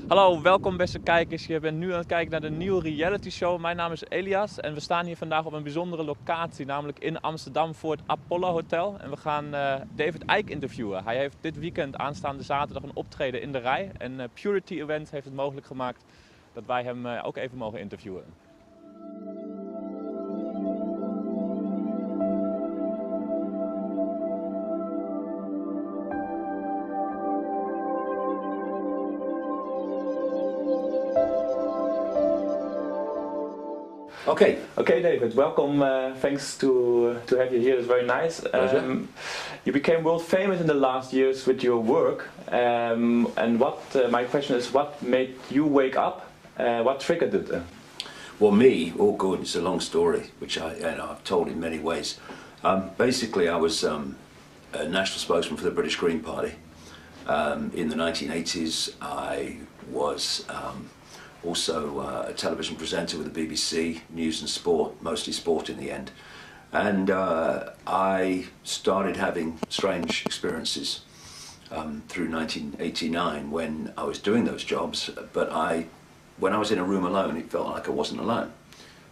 Hallo, welkom beste kijkers. Je bent nu aan het kijken naar de nieuwe reality show. Mijn naam is Elias en we staan hier vandaag op een bijzondere locatie, namelijk in Amsterdam voor het Apollo Hotel. En we gaan David Icke interviewen. Hij heeft dit weekend aanstaande zaterdag een optreden in de Rij. Een Purity event heeft het mogelijk gemaakt dat wij hem ook even mogen interviewen. Okay, David. Welcome. Thanks to have you here. It's very nice. You became world famous in the last years with your work. And what my question is, what made you wake up? What triggered it? Well, me, all good. It's a long story, which I've told in many ways. Basically, I was a national spokesman for the British Green Party. In the 1980s, I was also a television presenter with the BBC, news and sport, mostly sport in the end. And I started having strange experiences through 1989 when I was doing those jobs. But when I was in a room alone, it felt like I wasn't alone.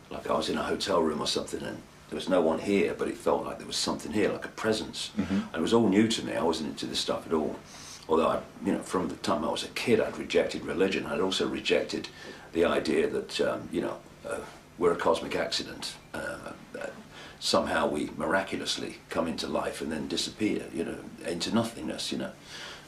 Like I was in a hotel room or something and there was no one here, but it felt like there was something here, like a presence. Mm-hmm. And it was all new to me. I wasn't into this stuff at all. Although, from the time I was a kid, I'd rejected religion. I'd also rejected the idea that, we're a cosmic accident. Somehow we miraculously come into life and then disappear, into nothingness,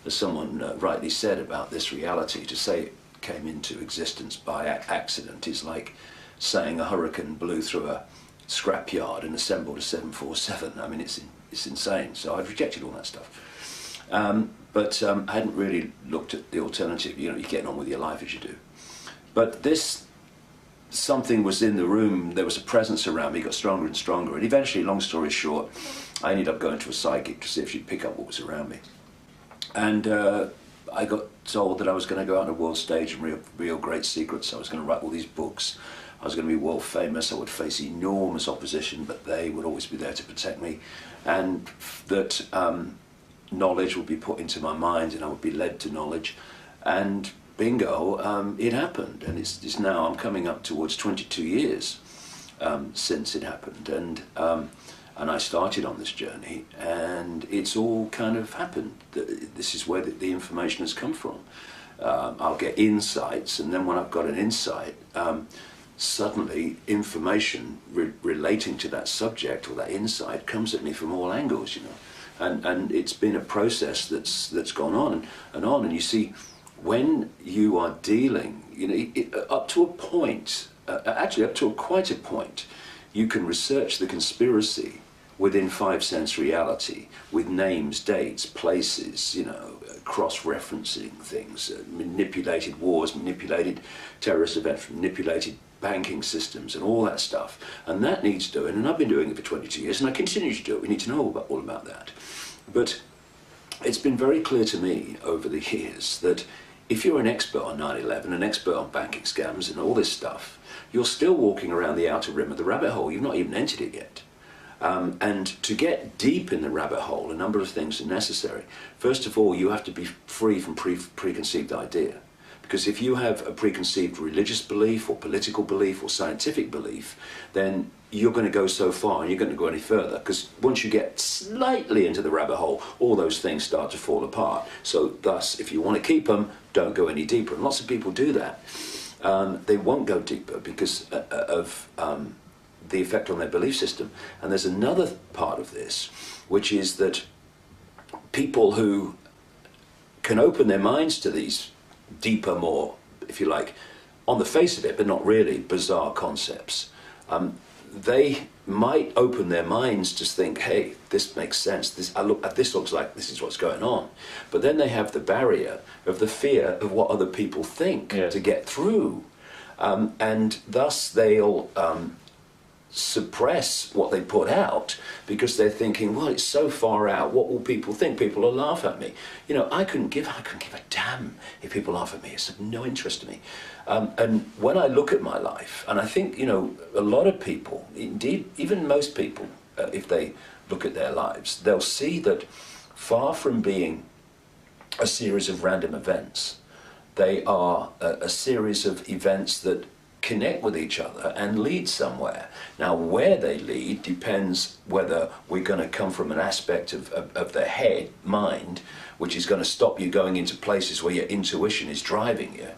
As someone rightly said about this reality, to say it came into existence by accident is like saying a hurricane blew through a scrapyard and assembled a 747. I mean, it's insane. So I've rejected all that stuff. But I hadn't really looked at the alternative. You're getting on with your life as you do. But something was in the room. There was a presence around me. It got stronger and stronger. And eventually, long story short, I ended up going to a psychic to see if she'd pick up what was around me. And I got told that I was going to go out on a world stage and reveal great secrets. I was going to write all these books. I was going to be world famous. I would face enormous opposition, but they would always be there to protect me. And that knowledge would be put into my mind and I would be led to knowledge, and bingo, it happened. And it's now, I'm coming up towards 22 years since it happened, and I started on this journey, and it's all kind of happened. This is where the information has come from. I'll get insights, and then when I've got an insight, suddenly information relating to that subject or that insight comes at me from all angles, And it's been a process that's gone on and on. And you see, when you are dealing, up to a point, actually up to quite a point, you can research the conspiracy within 5 sense reality with names, dates, places, cross-referencing things, manipulated wars, manipulated terrorist events, manipulated banking systems and all that stuff. And that needs doing, and I've been doing it for 22 years and I continue to do it. We need to know all about that. But it's been very clear to me over the years that if you're an expert on 9/11, an expert on banking scams and all this stuff, you're still walking around the outer rim of the rabbit hole. You've not even entered it yet. And to get deep in the rabbit hole, a number of things are necessary. First of all, you have to be free from preconceived idea. Because if you have a preconceived religious belief or political belief or scientific belief, then you're going to go so far and you're going to go any further. Because once you get slightly into the rabbit hole, all those things start to fall apart. So thus, if you want to keep them, don't go any deeper. And lots of people do that. They won't go deeper because of the effect on their belief system. And there's another part of this, which is that people who can open their minds to these deeper, more, if you like, on the face of it, but not really, bizarre concepts, they might open their minds to think, hey, this makes sense, this looks like this is what's going on. But then they have the barrier of the fear of what other people think to get through. And thus they'll suppress what they put out because they're thinking, well, it's so far out, what will people think? People will laugh at me. I couldn't give a damn if people laugh at me. It's of no interest to me. And when I look at my life, and I think, a lot of people, indeed, even most people, if they look at their lives, they'll see that far from being a series of random events, They are a series of events that connect with each other and lead somewhere. Now, where they lead depends whether we're going to come from an aspect of the head, mind, which is going to stop you going into places where your intuition is driving you.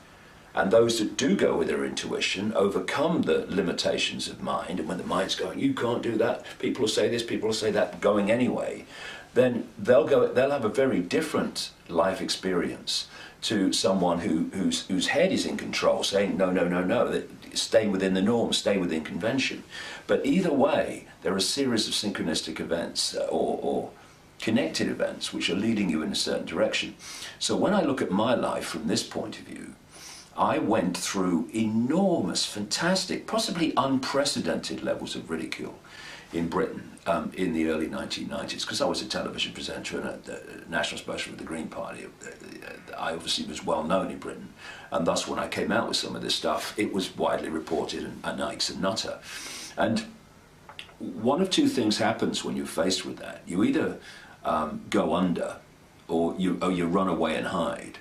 And those that do go with their intuition overcome the limitations of mind, and when the mind's going, you can't do that, people will say this, people will say that, going anyway, then they'll have a very different life experience to someone whose head is in control, saying no, no, no, no, stay within the norm, stay within convention. But either way, there are a series of synchronistic events or connected events which are leading you in a certain direction. So when I look at my life from this point of view, I went through enormous, fantastic, possibly unprecedented levels of ridicule in Britain in the early 1990s, because I was a television presenter and a national spokesman for the Green Party. I obviously was well known in Britain, and thus when I came out with some of this stuff, it was widely reported and Icke's a nutter. And one of two things happens when you're faced with that. You either go under, or you run away and hide,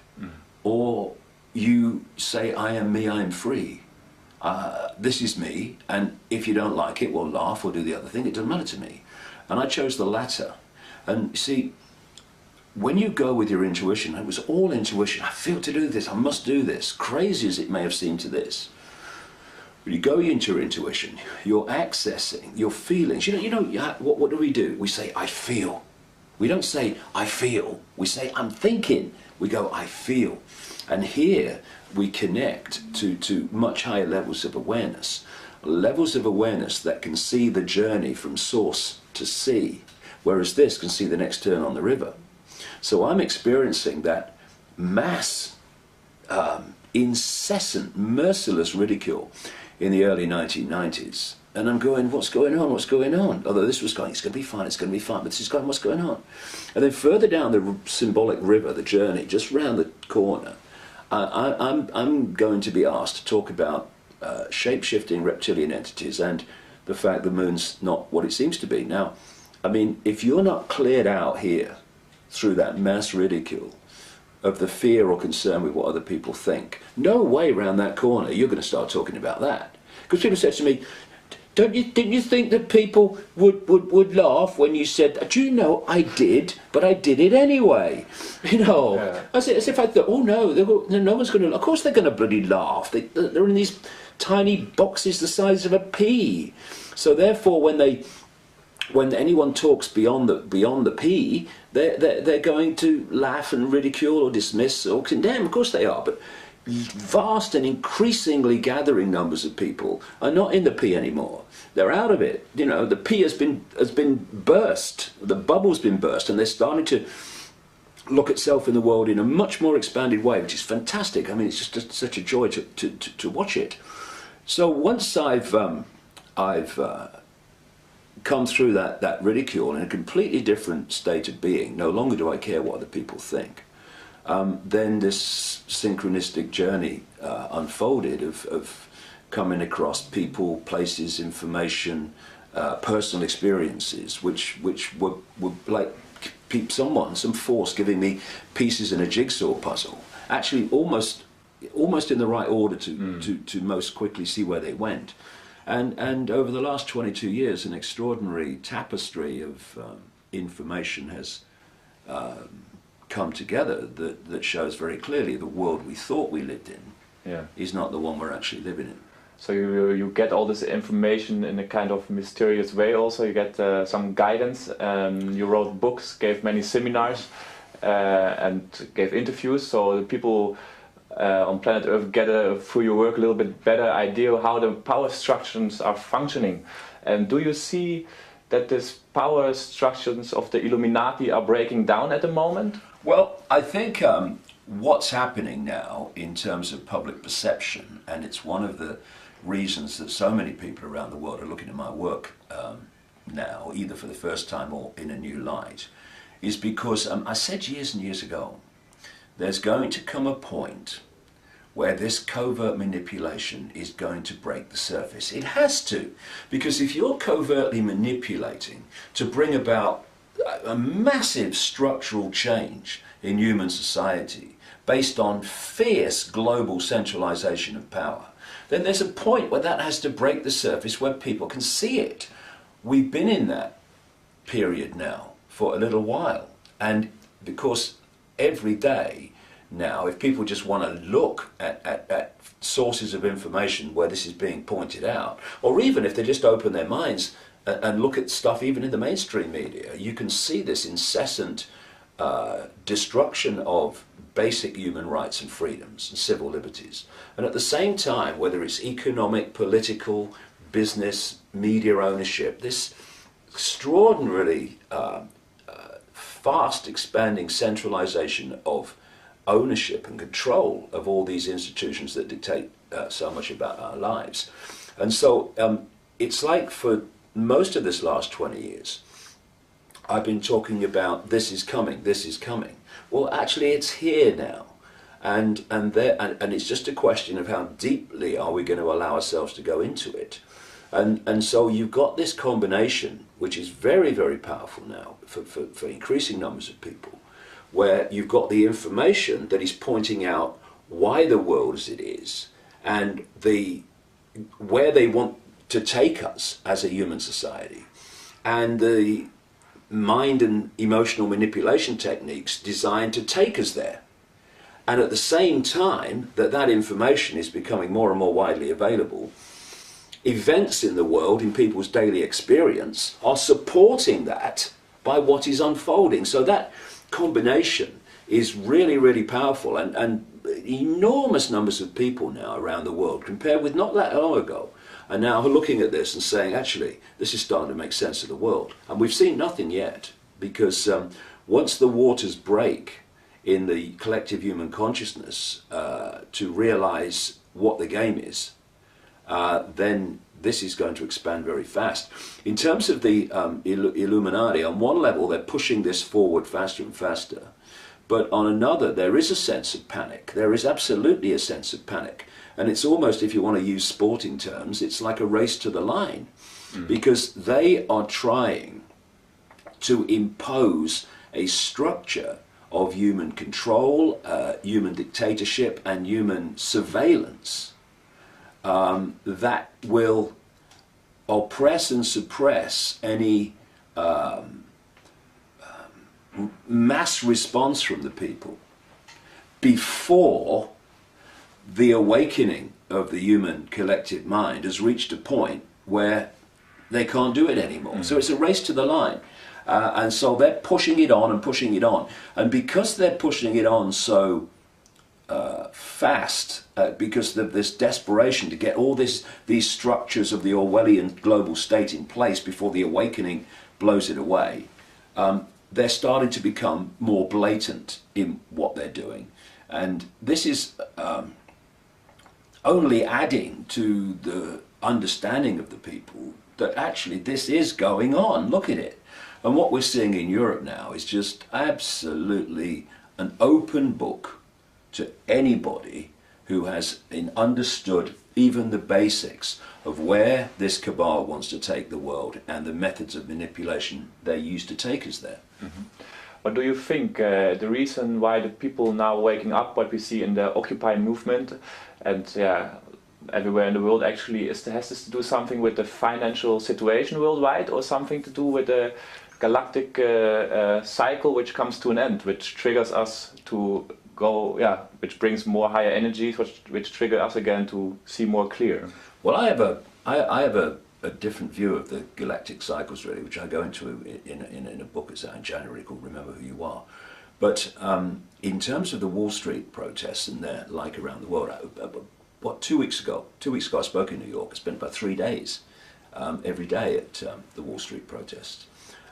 or you say, I am me, I am free. This is me, and if you don't like it, we'll laugh or do the other thing. It doesn't matter to me. And I chose the latter. And you see, when you go with your intuition, it was all intuition. I feel to do this, I must do this. Crazy as it may have seemed to this. When you go into your intuition, you're accessing your feelings. You know, what do? We say, I feel. We don't say, I feel. We say, I'm thinking. We go, I feel. And here we connect to much higher levels of awareness that can see the journey from source to sea, whereas this can see the next turn on the river. So I'm experiencing that mass, incessant, merciless ridicule in the early 1990s. And I'm going, what's going on, what's going on? Although this was going, it's going to be fine, it's going to be fine, but this is going, what's going on? And then further down the symbolic river, the journey, just round the corner, I'm going to be asked to talk about shape-shifting reptilian entities and the fact the moon's not what it seems to be. Now, I mean, if you're not cleared out here through that mass ridicule of the fear or concern with what other people think, no way round that corner you're going to start talking about that. Because people said to me, didn't you think that people would laugh when you said, do you know, I did, but I did it anyway. You know, yeah. As if I thought, oh no, no one's going to, of course they're going to bloody laugh. They're in these tiny boxes the size of a pea. So therefore when anyone talks beyond the pea, they're going to laugh and ridicule or dismiss or condemn. Of course they are, but vast and increasingly gathering numbers of people are not in the pea anymore. They're out of it. You know, the pea has been burst. The bubble's been burst, and they're starting to look at self in the world in a much more expanded way, which is fantastic. I mean, it's just such a joy to watch it. So once I've come through that ridicule in a completely different state of being, no longer do I care what other people think. Then this synchronistic journey unfolded of coming across people, places, information, personal experiences, which were like some force giving me pieces in a jigsaw puzzle. Actually, almost in the right order to most quickly see where they went. And over the last 22 years, an extraordinary tapestry of information has come together that shows very clearly the world we thought we lived in is not the one we're actually living in. So you get all this information in a kind of mysterious way also, you get some guidance, you wrote books, gave many seminars and gave interviews, so the people on planet Earth get through your work a little bit better idea how the power structures are functioning. And do you see that these power structures of the Illuminati are breaking down at the moment? Well, I think what's happening now in terms of public perception, and it's one of the reasons that so many people around the world are looking at my work now, either for the first time or in a new light, is because I said years and years ago, there's going to come a point where this covert manipulation is going to break the surface. It has to, because if you're covertly manipulating to bring about a massive structural change in human society based on fierce global centralization of power, then there's a point where that has to break the surface where people can see it. We've been in that period now for a little while, and because every day now, if people just want to look at sources of information where this is being pointed out, or even if they just open their minds and look at stuff even in the mainstream media, you can see this incessant destruction of basic human rights and freedoms and civil liberties. And at the same time, whether it's economic, political, business, media ownership, this extraordinarily fast expanding centralization of ownership and control of all these institutions that dictate so much about our lives. And so it's like for most of this last 20 years, I've been talking about this is coming, this is coming. Well, actually it's here now. And it's just a question of how deeply are we going to allow ourselves to go into it. And so you've got this combination, which is very, very powerful now for increasing numbers of people, where you've got the information that is pointing out why the world is as it is, and where they want to take us as a human society, and the mind and emotional manipulation techniques designed to take us there. And at the same time that information is becoming more and more widely available, events in the world, in people's daily experience, are supporting that by what is unfolding. So that combination is really, really powerful, and enormous numbers of people now around the world, compared with not that long ago, are now looking at this and saying, actually, this is starting to make sense of the world. And we've seen nothing yet, because once the waters break in the collective human consciousness to realize what the game is, then this is going to expand very fast. In terms of the Illuminati, on one level they're pushing this forward faster and faster, but on another there is a sense of panic. There is absolutely a sense of panic, and it's almost, if you want to use sporting terms, it's like a race to the line, because they are trying to impose a structure of human control, human dictatorship and human surveillance that will oppress and suppress any mass response from the people before the awakening of the human collective mind has reached a point where they can't do it anymore. So it's a race to the line. And so they're pushing it on and pushing it on. And because they're pushing it on so fast, because of this desperation to get all these structures of the Orwellian global state in place before the awakening blows it away, they're starting to become more blatant in what they're doing. And this is only adding to the understanding of the people that actually this is going on. Look at it. And what we're seeing in Europe now is just absolutely an open book to anybody who has understood even the basics of where this cabal wants to take the world and the methods of manipulation they use to take us there. What do you think the reason why the people now waking up, what we see in the Occupy movement and everywhere in the world actually, has this to do something with the financial situation worldwide, or something to do with the galactic cycle which comes to an end, which triggers us to go, which brings more higher energies, which trigger us again to see more clear? Well, I have a different view of the galactic cycles, really, which I go into in a book that's out in January called Remember Who You Are. But in terms of the Wall Street protests and their like around the world, 2 weeks ago I spoke in New York. I spent about 3 days every day at the Wall Street protests.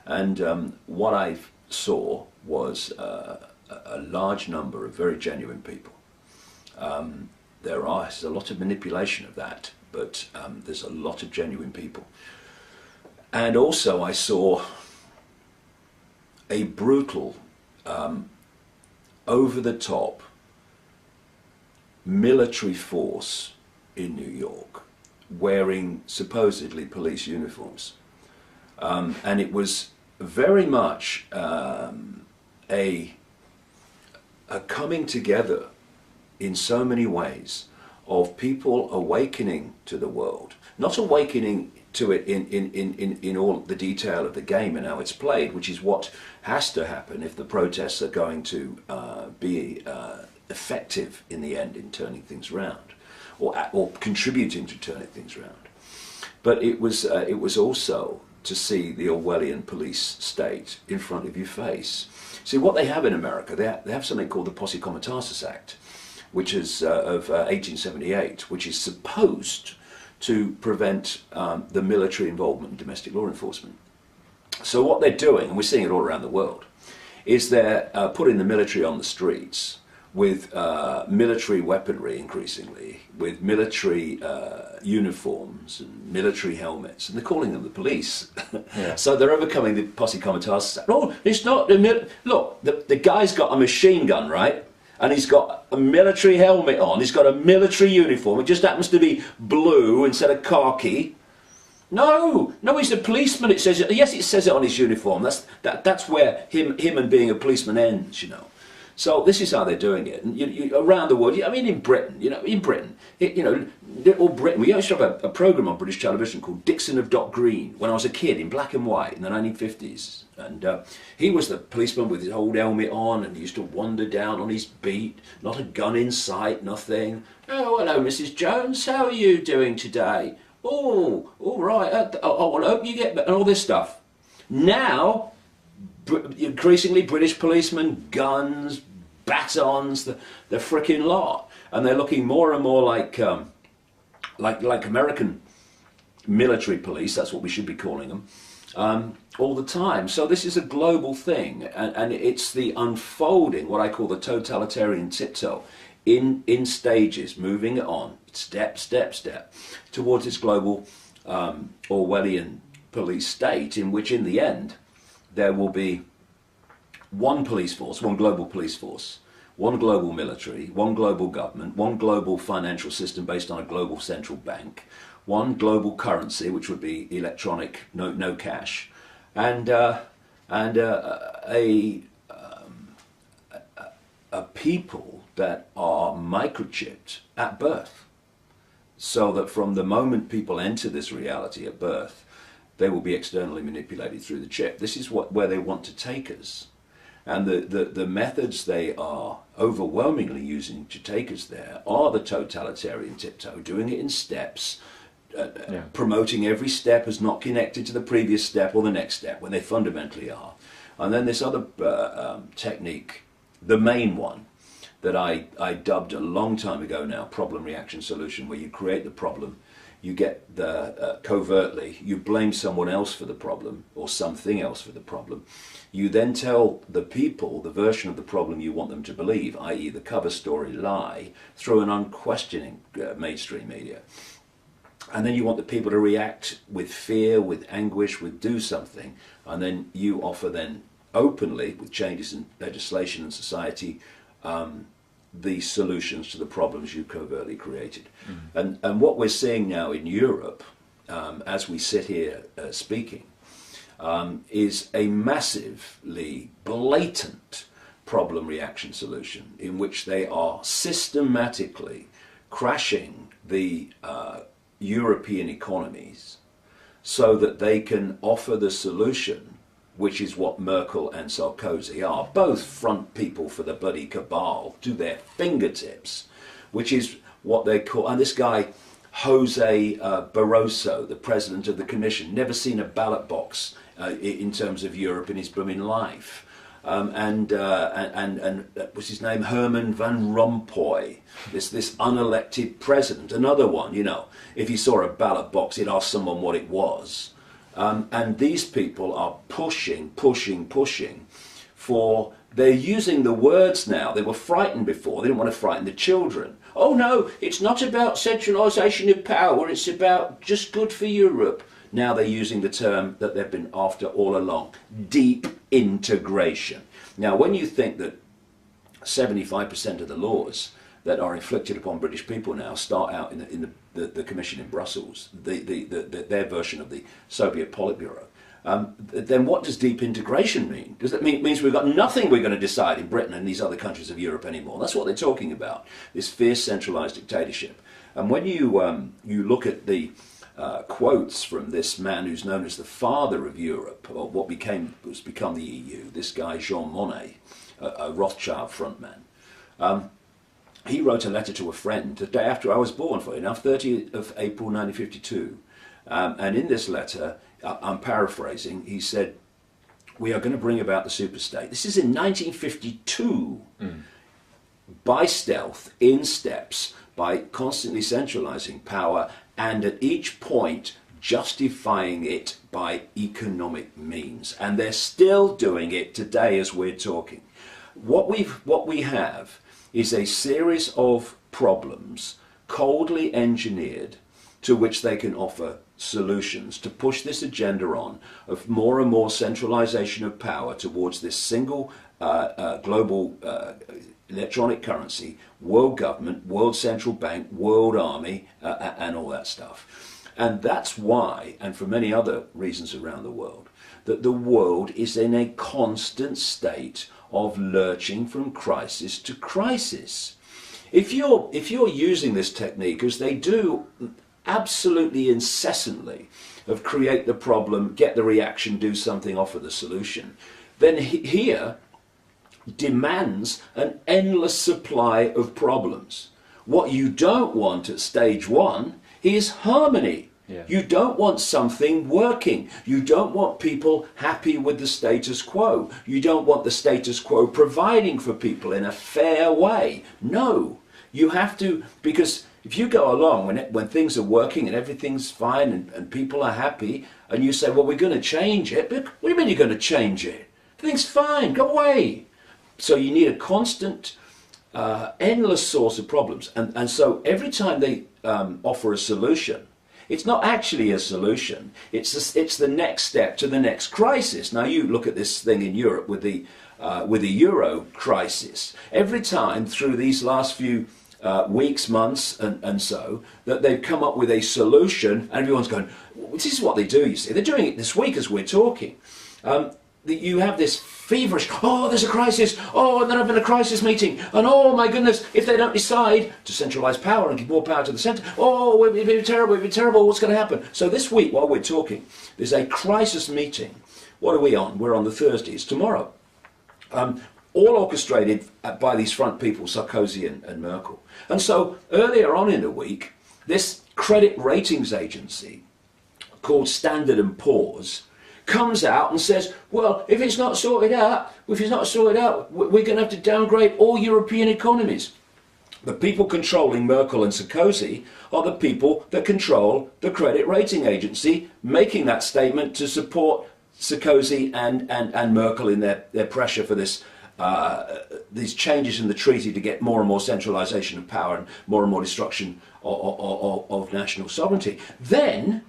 And what I saw was a large number of very genuine people. There's a lot of manipulation of that, but there's a lot of genuine people. And also I saw a brutal, over-the-top military force in New York wearing supposedly police uniforms. And it was very much a coming together in so many ways of people awakening to the world, not awakening to it in all the detail of the game and how it's played, which is what has to happen if the protests are going to be effective in the end in turning things around, or contributing to turning things around. But it was also to see the Orwellian police state in front of your face. See, what they have in America, they have something called the Posse Comitatus Act, which is of 1878, which is supposed to prevent the military involvement in domestic law enforcement. So what they're doing, and we're seeing it all around the world, is they're putting the military on the streets with military weaponry increasingly, with military uniforms and military helmets, and they're calling them the police. Yeah. So they're overcoming the Posse Comitatus Act. Oh, it's not the look, the guy's got a machine gun, right? And he's got a military helmet on, he's got a military uniform, it just happens to be blue instead of khaki. No, he's a policeman, it says it. Yes, it says it on his uniform. That's where him and being a policeman ends, you know. So this is how they're doing it, and you, around the world. I mean, in Britain, little Britain. We used to have a program on British television called Dixon of Dock Green when I was a kid, in black and white in the 1950s, and he was the policeman with his old helmet on, and he used to wander down on his beat, not a gun in sight, nothing. Oh, hello, Mrs. Jones. How are you doing today? Oh, all right. I hope you get better, and all this stuff. Now, increasingly British policemen, guns, batons, the frickin' lot, and they're looking more and more like American military police. That's what we should be calling them, all the time. So this is a global thing, and it's the unfolding, what I call the totalitarian tiptoe, in stages, moving on, step, towards this global Orwellian police state, in which in the end there will be one police force, one global police force, one global military, one global government, one global financial system based on a global central bank, one global currency, which would be electronic, no cash, and a people that are microchipped at birth, so that from the moment people enter this reality at birth, they will be externally manipulated through the chip. This is where they want to take us. And the methods they are overwhelmingly using to take us there are the totalitarian tiptoe, doing it in steps, promoting every step as not connected to the previous step or the next step, when they fundamentally are. And then this other technique, the main one, that I dubbed a long time ago now, problem, reaction, solution, where you create the problem, you get the covertly, you blame someone else for the problem or something else for the problem. You then tell the people the version of the problem you want them to believe, i.e. the cover story lie, through an unquestioning mainstream media. And then you want the people to react with fear, with anguish, with do something. And then you offer then openly, with changes in legislation and society, the solutions to the problems you covertly created. Mm-hmm. And what we're seeing now in Europe, as we sit here speaking, is a massively blatant problem reaction solution in which they are systematically crashing the European economies so that they can offer the solution, which is what Merkel and Sarkozy are, both front people for the bloody cabal to their fingertips, which is what they call, and this guy, Jose Barroso, the president of the Commission, never seen a ballot box in terms of Europe in his blooming life. And what's his name? Herman Van Rompuy, this unelected president, another one, you know, if he saw a ballot box, he'd ask someone what it was. And these people are pushing for, they're using the words now. They were frightened before, they didn't want to frighten the children. Oh no, it's not about centralisation of power, it's about just good for Europe. Now they're using the term that they've been after all along, deep integration. Now when you think that 75% of the laws that are inflicted upon British people now start out in the Commission in Brussels, their version of the Soviet Politburo, then what does deep integration mean? Does that mean we've got nothing we're going to decide in Britain and these other countries of Europe anymore? That's what they're talking about, this fierce centralised dictatorship. And when you look at the quotes from this man who's known as the father of Europe, or what was become the EU, this guy Jean Monnet, a Rothschild frontman, he wrote a letter to a friend the day after I was born, for enough, 30th of April 1952. And in this letter, I'm paraphrasing, he said, we are going to bring about the superstate. This is in 1952, by stealth, in steps, by constantly centralizing power, and at each point justifying it by economic means. And they're still doing it today as we're talking. What we have is a series of problems coldly engineered to which they can offer solutions to push this agenda on of more and more centralization of power towards this single global electronic currency, world government, world central bank, world army, and all that stuff. And that's why, and for many other reasons around the world, that the world is in a constant state of lurching from crisis to crisis. If you're using this technique, as they do absolutely incessantly, of create the problem, get the reaction, do something, offer the solution, then here demands an endless supply of problems. What you don't want at stage one is harmony. Yeah. You don't want something working. You don't want people happy with the status quo. You don't want the status quo providing for people in a fair way. No, you have to, because if you go along when things are working and everything's fine and people are happy, and you say, well, we're going to change it, but what do you mean you're going to change it? Everything's fine, go away. So you need a constant, endless source of problems. And so every time they offer a solution, it's not actually a solution. It's the next step to the next crisis. Now you look at this thing in Europe with the euro crisis. Every time through these last few weeks, months, and so, that they've come up with a solution, and everyone's going, this is what they do, you see. They're doing it this week as we're talking. You have this feverish, oh, there's a crisis, oh, and they're having a crisis meeting, and oh my goodness, if they don't decide to centralise power and give more power to the centre, oh, it'd be terrible, what's going to happen? So this week, while we're talking, there's a crisis meeting. What are we on? We're on the Thursday, it's tomorrow. All orchestrated by these front people, Sarkozy and Merkel. And so earlier on in the week, this credit ratings agency called Standard & Poor's comes out and says, well, if it's not sorted out, we're going to have to downgrade all European economies. The people controlling Merkel and Sarkozy are the people that control the credit rating agency, making that statement to support Sarkozy and Merkel in their pressure for this these changes in the treaty to get more and more centralisation of power and more destruction of national sovereignty. Then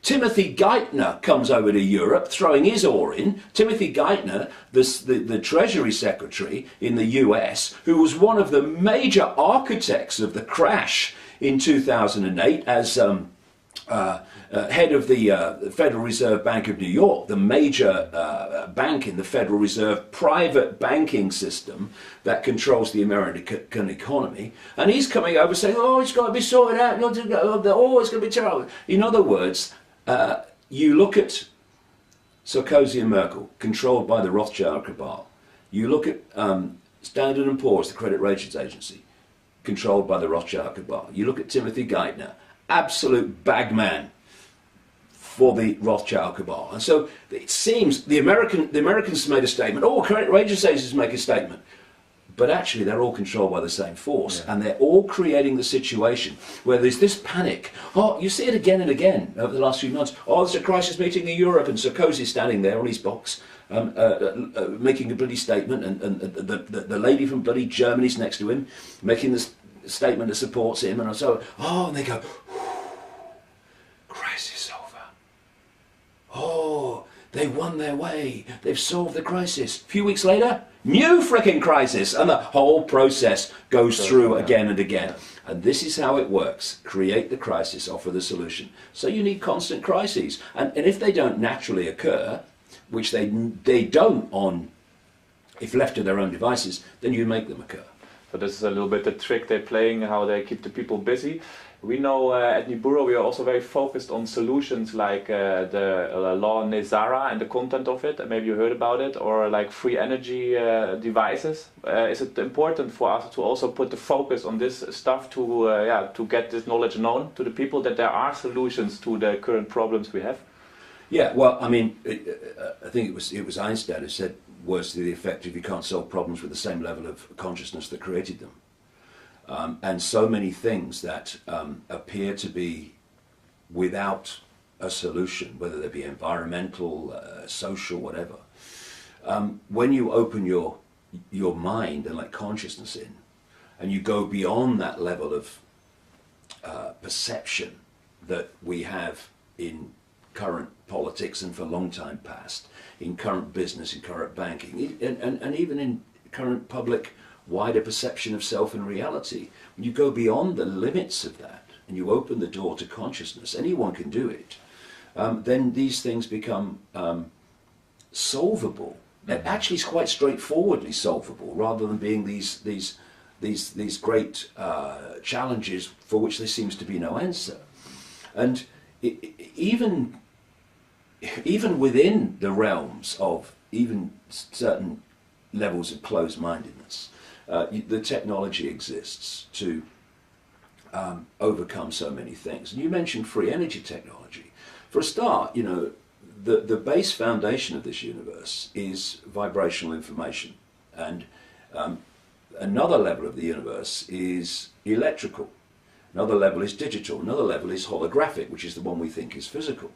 Timothy Geithner comes over to Europe, throwing his oar in. Timothy Geithner, the Treasury Secretary in the US, who was one of the major architects of the crash in 2008 as head of the Federal Reserve Bank of New York, the major bank in the Federal Reserve private banking system that controls the American economy. And he's coming over saying, oh, it's got to be sorted out, oh, it's going to be terrible. In other words, you look at Sarkozy and Merkel, controlled by the Rothschild cabal. You look at Standard & Poor's, the credit ratings agency, controlled by the Rothschild cabal. You look at Timothy Geithner, absolute bagman for the Rothschild cabal. And so it seems the Americans made a statement, oh, credit ratings agencies make a statement. But actually they're all controlled by the same force, yeah. And they're all creating the situation where there's this panic. Oh, you see it again and again over the last few months. Oh, there's a crisis meeting in Europe, and Sarkozy standing there on his box making a bloody statement, and the lady from bloody Germany's next to him making this statement that supports him, and so, oh, and they go, crisis over. Oh, They won their way. They've solved the crisis. A few weeks later, new frickin' crisis. And the whole process goes through again and again. Yeah. And this is how it works. Create the crisis, offer the solution. So you need constant crises. And if they don't naturally occur, which they don't if left to their own devices, then you make them occur. So this is a little bit the trick they're playing, how they keep the people busy. We know at Niburu we are also very focused on solutions like the law Nezara and the content of it, maybe you heard about it, or like free energy devices. Is it important for us to also put the focus on this stuff to get this knowledge known to the people that there are solutions to the current problems we have? Yeah, well, I mean, I think it was Einstein who said words to the effect of you can't solve problems with the same level of consciousness that created them. And so many things that appear to be without a solution, whether they be environmental, social, whatever. When you open your mind and let consciousness in, and you go beyond that level of perception that we have in current politics and for a long time past, in current business, in current banking, and even in current public wider perception of self and reality. When you go beyond the limits of that and you open the door to consciousness, anyone can do it, then these things become solvable. And actually it's quite straightforwardly solvable, rather than being these great challenges for which there seems to be no answer. And even within the realms of even certain levels of closed-mindedness, the technology exists to overcome so many things. And you mentioned free energy technology. For a start, you know, the base foundation of this universe is vibrational information. And another level of the universe is electrical. Another level is digital. Another level is holographic, which is the one we think is physical.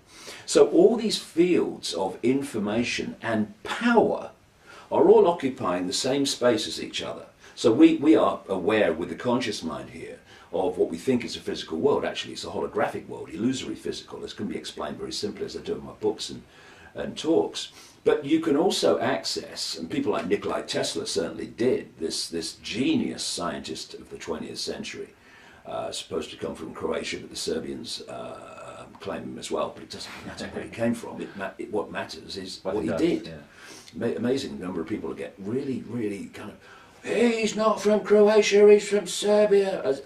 So all these fields of information and power are all occupying the same space as each other. So we are aware with the conscious mind here of what we think is a physical world. Actually, it's a holographic world, illusory physical. This can be explained very simply, as I do in my books and talks. But you can also access, and people like Nikola Tesla certainly did, this genius scientist of the 20th century, supposed to come from Croatia, but the Serbians claim him as well, but it doesn't matter where he came from. What matters is what he did. Yeah. Amazing number of people get really, really kind of, hey, he's not from Croatia, he's from Serbia.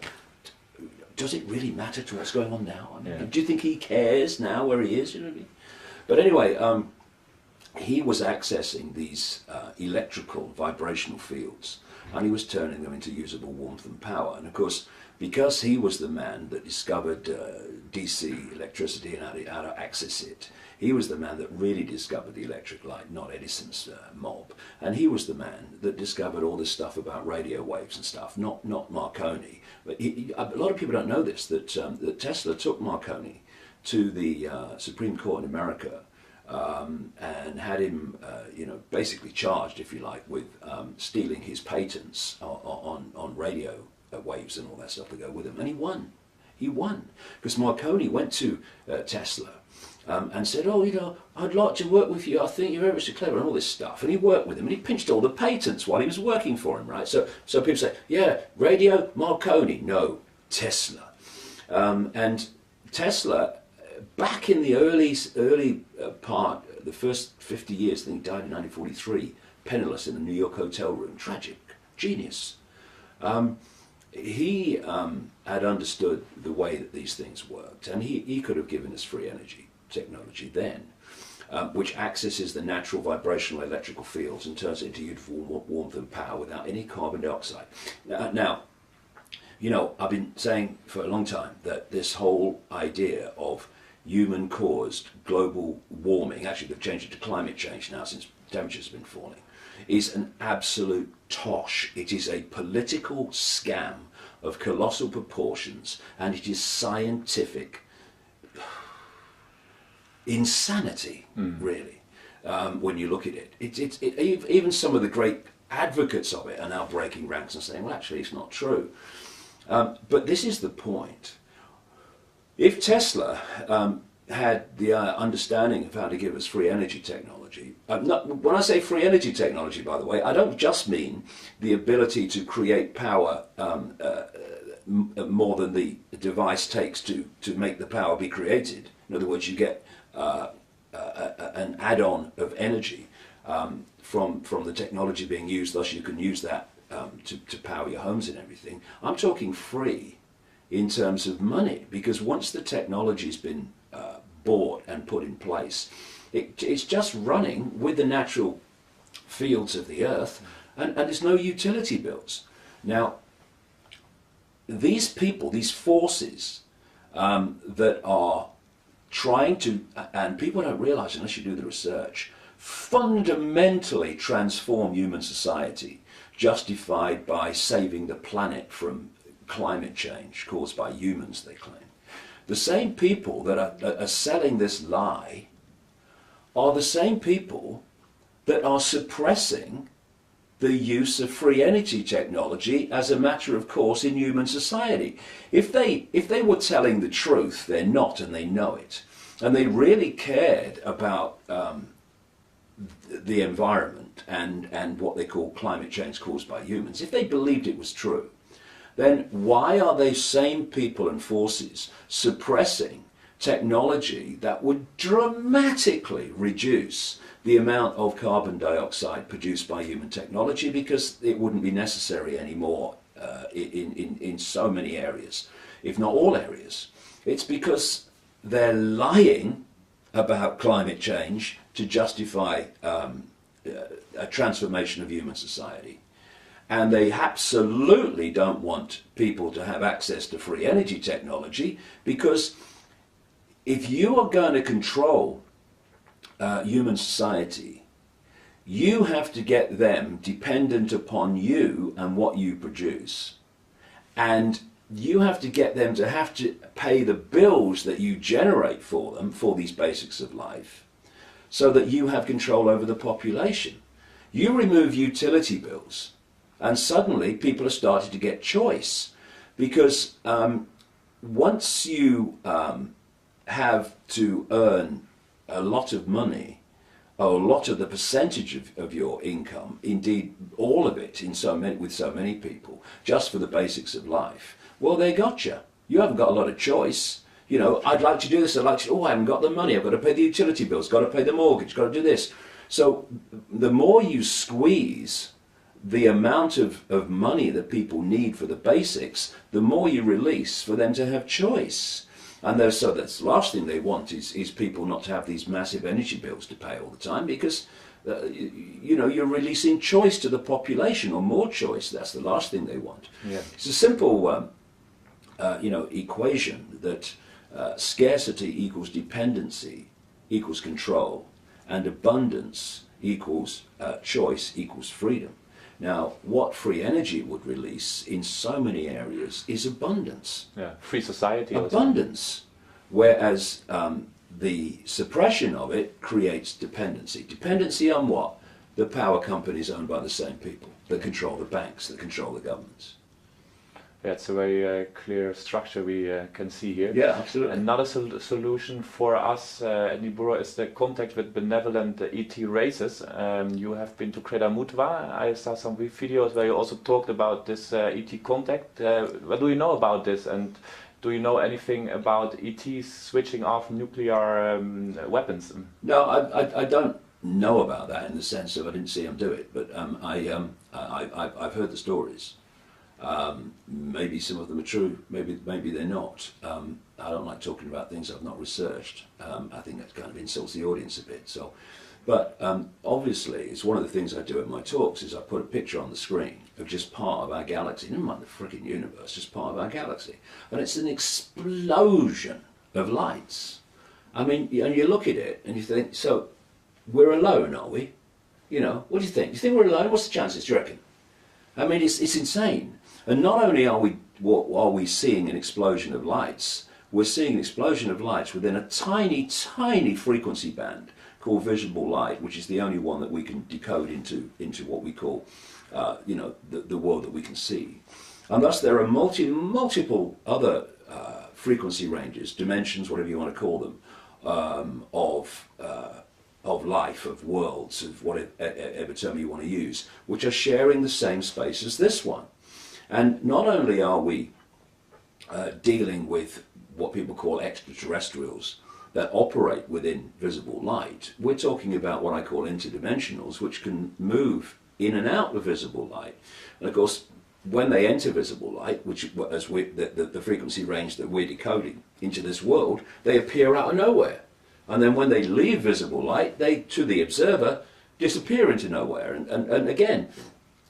Does it really matter to what's going on now? I mean, do you think he cares now where he is? You know what I mean? But anyway, he was accessing these electrical vibrational fields, and he was turning them into usable warmth and power. And of course, because he was the man that discovered DC electricity and how to access it, he was the man that really discovered the electric light, not Edison's mob. And he was the man that discovered all this stuff about radio waves and stuff, not Marconi. But a lot of people don't know this, that Tesla took Marconi to the Supreme Court in America and had him, basically charged, if you like, with stealing his patents on radio waves and all that stuff to go with him. And he won. He won. Because Marconi went to Tesla and said, oh, I'd like to work with you. I think you're ever so clever and all this stuff. And he worked with him and he pinched all the patents while he was working for him, right? So people say, yeah, radio, Marconi. No, Tesla. And Tesla, back in the early part, the first 50 years, I think he died in 1943, penniless in a New York hotel room. Tragic. Genius. He had understood the way that these things worked, and he could have given us free energy technology then, which accesses the natural vibrational electrical fields and turns it into usable warmth and power without any carbon dioxide. Now, I've been saying for a long time that this whole idea of human-caused global warming, actually they've changed it to climate change now since temperatures have been falling, is an absolute tosh. It is a political scam of colossal proportions, and it is scientific insanity, really, when you look at it. Even some of the great advocates of it are now breaking ranks and saying, well, actually, it's not true. But this is the point. If Tesla had the understanding of how to give us free energy technology. When I say free energy technology, by the way, I don't just mean the ability to create power more than the device takes to make the power be created. In other words, you get an add-on of energy from the technology being used, thus you can use that to power your homes and everything. I'm talking free in terms of money, because once the technology's been bought and put in place, it's just running with the natural fields of the earth, and there's no utility bills. Now, these people, these forces that are trying to, and people don't realize unless you do the research, fundamentally transform human society, justified by saving the planet from climate change caused by humans, they claim. The same people that are selling this lie are the same people that are suppressing the use of free energy technology as a matter of course in human society. If they were telling the truth, they're not, and they know it, and they really cared about the environment and what they call climate change caused by humans, if they believed it was true, then why are those same people and forces suppressing technology that would dramatically reduce the amount of carbon dioxide produced by human technology, because it wouldn't be necessary anymore in so many areas, if not all areas? It's because they're lying about climate change to justify a transformation of human society. And they absolutely don't want people to have access to free energy technology, because if you are going to control human society, you have to get them dependent upon you and what you produce. And you have to get them to have to pay the bills that you generate for them for these basics of life, so that you have control over the population. You remove utility bills, and suddenly people are starting to get choice, because once you have to earn a lot of money, or a lot of the percentage of your income, indeed all of it with so many people, just for the basics of life, well, they got you. You haven't got a lot of choice. You know, I'd like to do this, I'd like to, I haven't got the money, I've got to pay the utility bills, got to pay the mortgage, got to do this. So the more you squeeze the amount of money that people need for the basics, the more you release for them to have choice. And so that's the last thing they want is people not to have these massive energy bills to pay all the time, because you know, you're releasing choice to the population, or more choice. That's the last thing they want. Yeah. It's a simple equation that scarcity equals dependency equals control, and abundance equals choice equals freedom. Now, what free energy would release in so many areas is abundance. Yeah, free society. Abundance. Whereas the suppression of it creates dependency. Dependency on what? The power companies owned by the same people that control the banks, that control the governments. Yeah, it's a very clear structure we can see here. Yeah, absolutely. Another solution for us at Niburu is the contact with benevolent ET races. You have been to Kreda Mutwa. I saw some videos where you also talked about this ET contact. What do you know about this, and do you know anything about ETs switching off nuclear weapons? No, I don't know about that in the sense of I didn't see them do it, but I've heard the stories. Maybe some of them are true, maybe they're not. I don't like talking about things I've not researched. I think that kind of insults the audience a bit. So, but obviously, it's one of the things I do at my talks is I put a picture on the screen of just part of our galaxy, never mind the freaking universe, just part of our galaxy, and it's an explosion of lights. I mean, and you look at it and you think, so we're alone, are we? You know, what do you think? Do you think we're alone? What's the chances, do you reckon? I mean, it's insane. And not only are we seeing an explosion of lights, we're seeing an explosion of lights within a tiny, tiny frequency band called visible light, which is the only one that we can decode into what we call, the world that we can see. And thus there are multiple other frequency ranges, dimensions, whatever you want to call them, of life, of worlds, of whatever term you want to use, which are sharing the same space as this one. And not only are we dealing with what people call extraterrestrials that operate within visible light, we're talking about what I call interdimensionals, which can move in and out of visible light. And of course, when they enter visible light, which as the frequency range that we're decoding into this world, they appear out of nowhere. And then when they leave visible light, they, to the observer, disappear into nowhere. And again,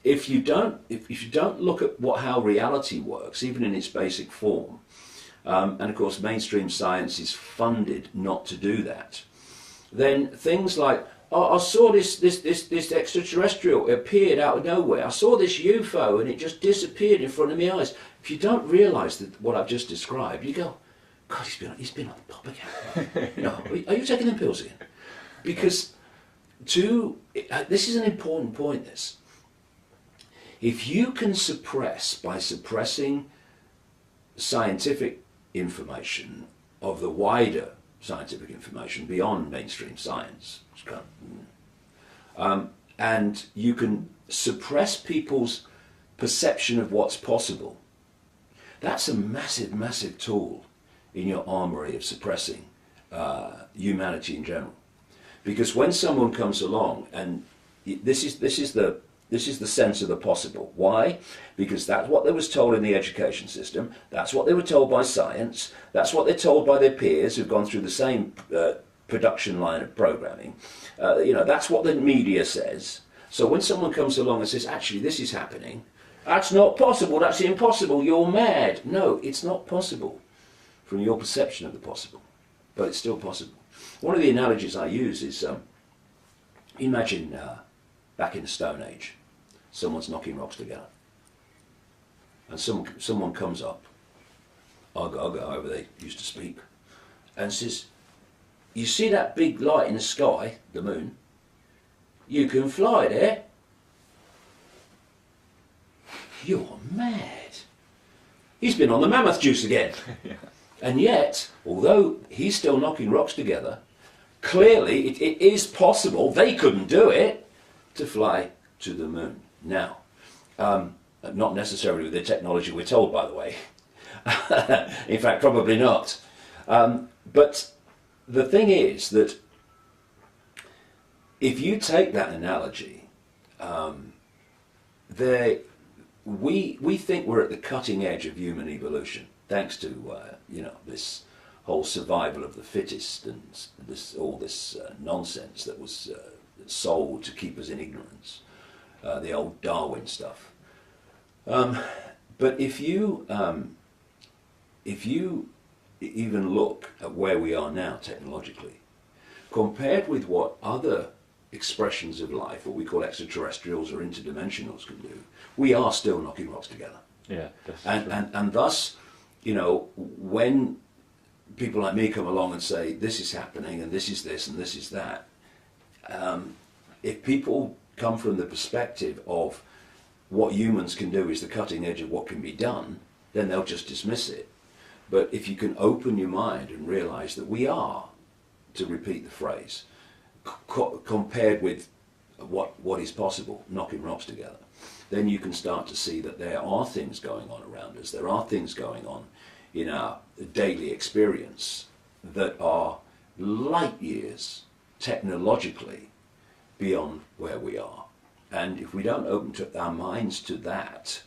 if you don't look at how reality works, even in its basic form, and of course mainstream science is funded not to do that, then things like, oh, I saw this extraterrestrial, it appeared out of nowhere. I saw this UFO and it just disappeared in front of my eyes. If you don't realise that what I've just described, you go, God, he's been on the pop again. You know, are you taking them pills again? Because this is an important point, this. If you can suppress, by suppressing scientific information of the wider scientific information beyond mainstream science, and you can suppress people's perception of what's possible, that's a massive, massive tool in your armory of suppressing humanity in general. Because when someone comes along, and this is the sense of the possible. Why? Because that's what they was told in the education system. That's what they were told by science. That's what they're told by their peers who've gone through the same production line of programming. You know, that's what the media says. So when someone comes along and says, actually, this is happening, that's not possible, that's impossible, you're mad. No, it's not possible from your perception of the possible, but it's still possible. One of the analogies I use is, imagine back in the Stone Age, someone's knocking rocks together, and someone comes up, however they used to speak, and says, you see that big light in the sky, the moon? You can fly there. You're mad. He's been on the mammoth juice again. Yeah. And yet, although he's still knocking rocks together, clearly it is possible, they couldn't do it, to fly to the moon. Now, not necessarily with the technology we're told, by the way. In fact, probably not. But the thing is that if you take that analogy, we think we're at the cutting edge of human evolution, thanks to you know, this whole survival of the fittest and all this nonsense that was sold to keep us in ignorance, the old Darwin stuff. But if you even look at where we are now technologically, compared with what other expressions of life, what we call extraterrestrials or interdimensionals, can do, we are still knocking rocks together. Yeah, and thus, you know, when people like me come along and say this is happening and this is this and this is that, if people come from the perspective of what humans can do is the cutting edge of what can be done, then they'll just dismiss it. But if you can open your mind and realize that we are, to repeat the phrase, compared with what is possible, knocking rocks together, then you can start to see that there are things going on around us. There are things going on in our daily experience that are light years technologically beyond where we are. And if we don't open our minds to that,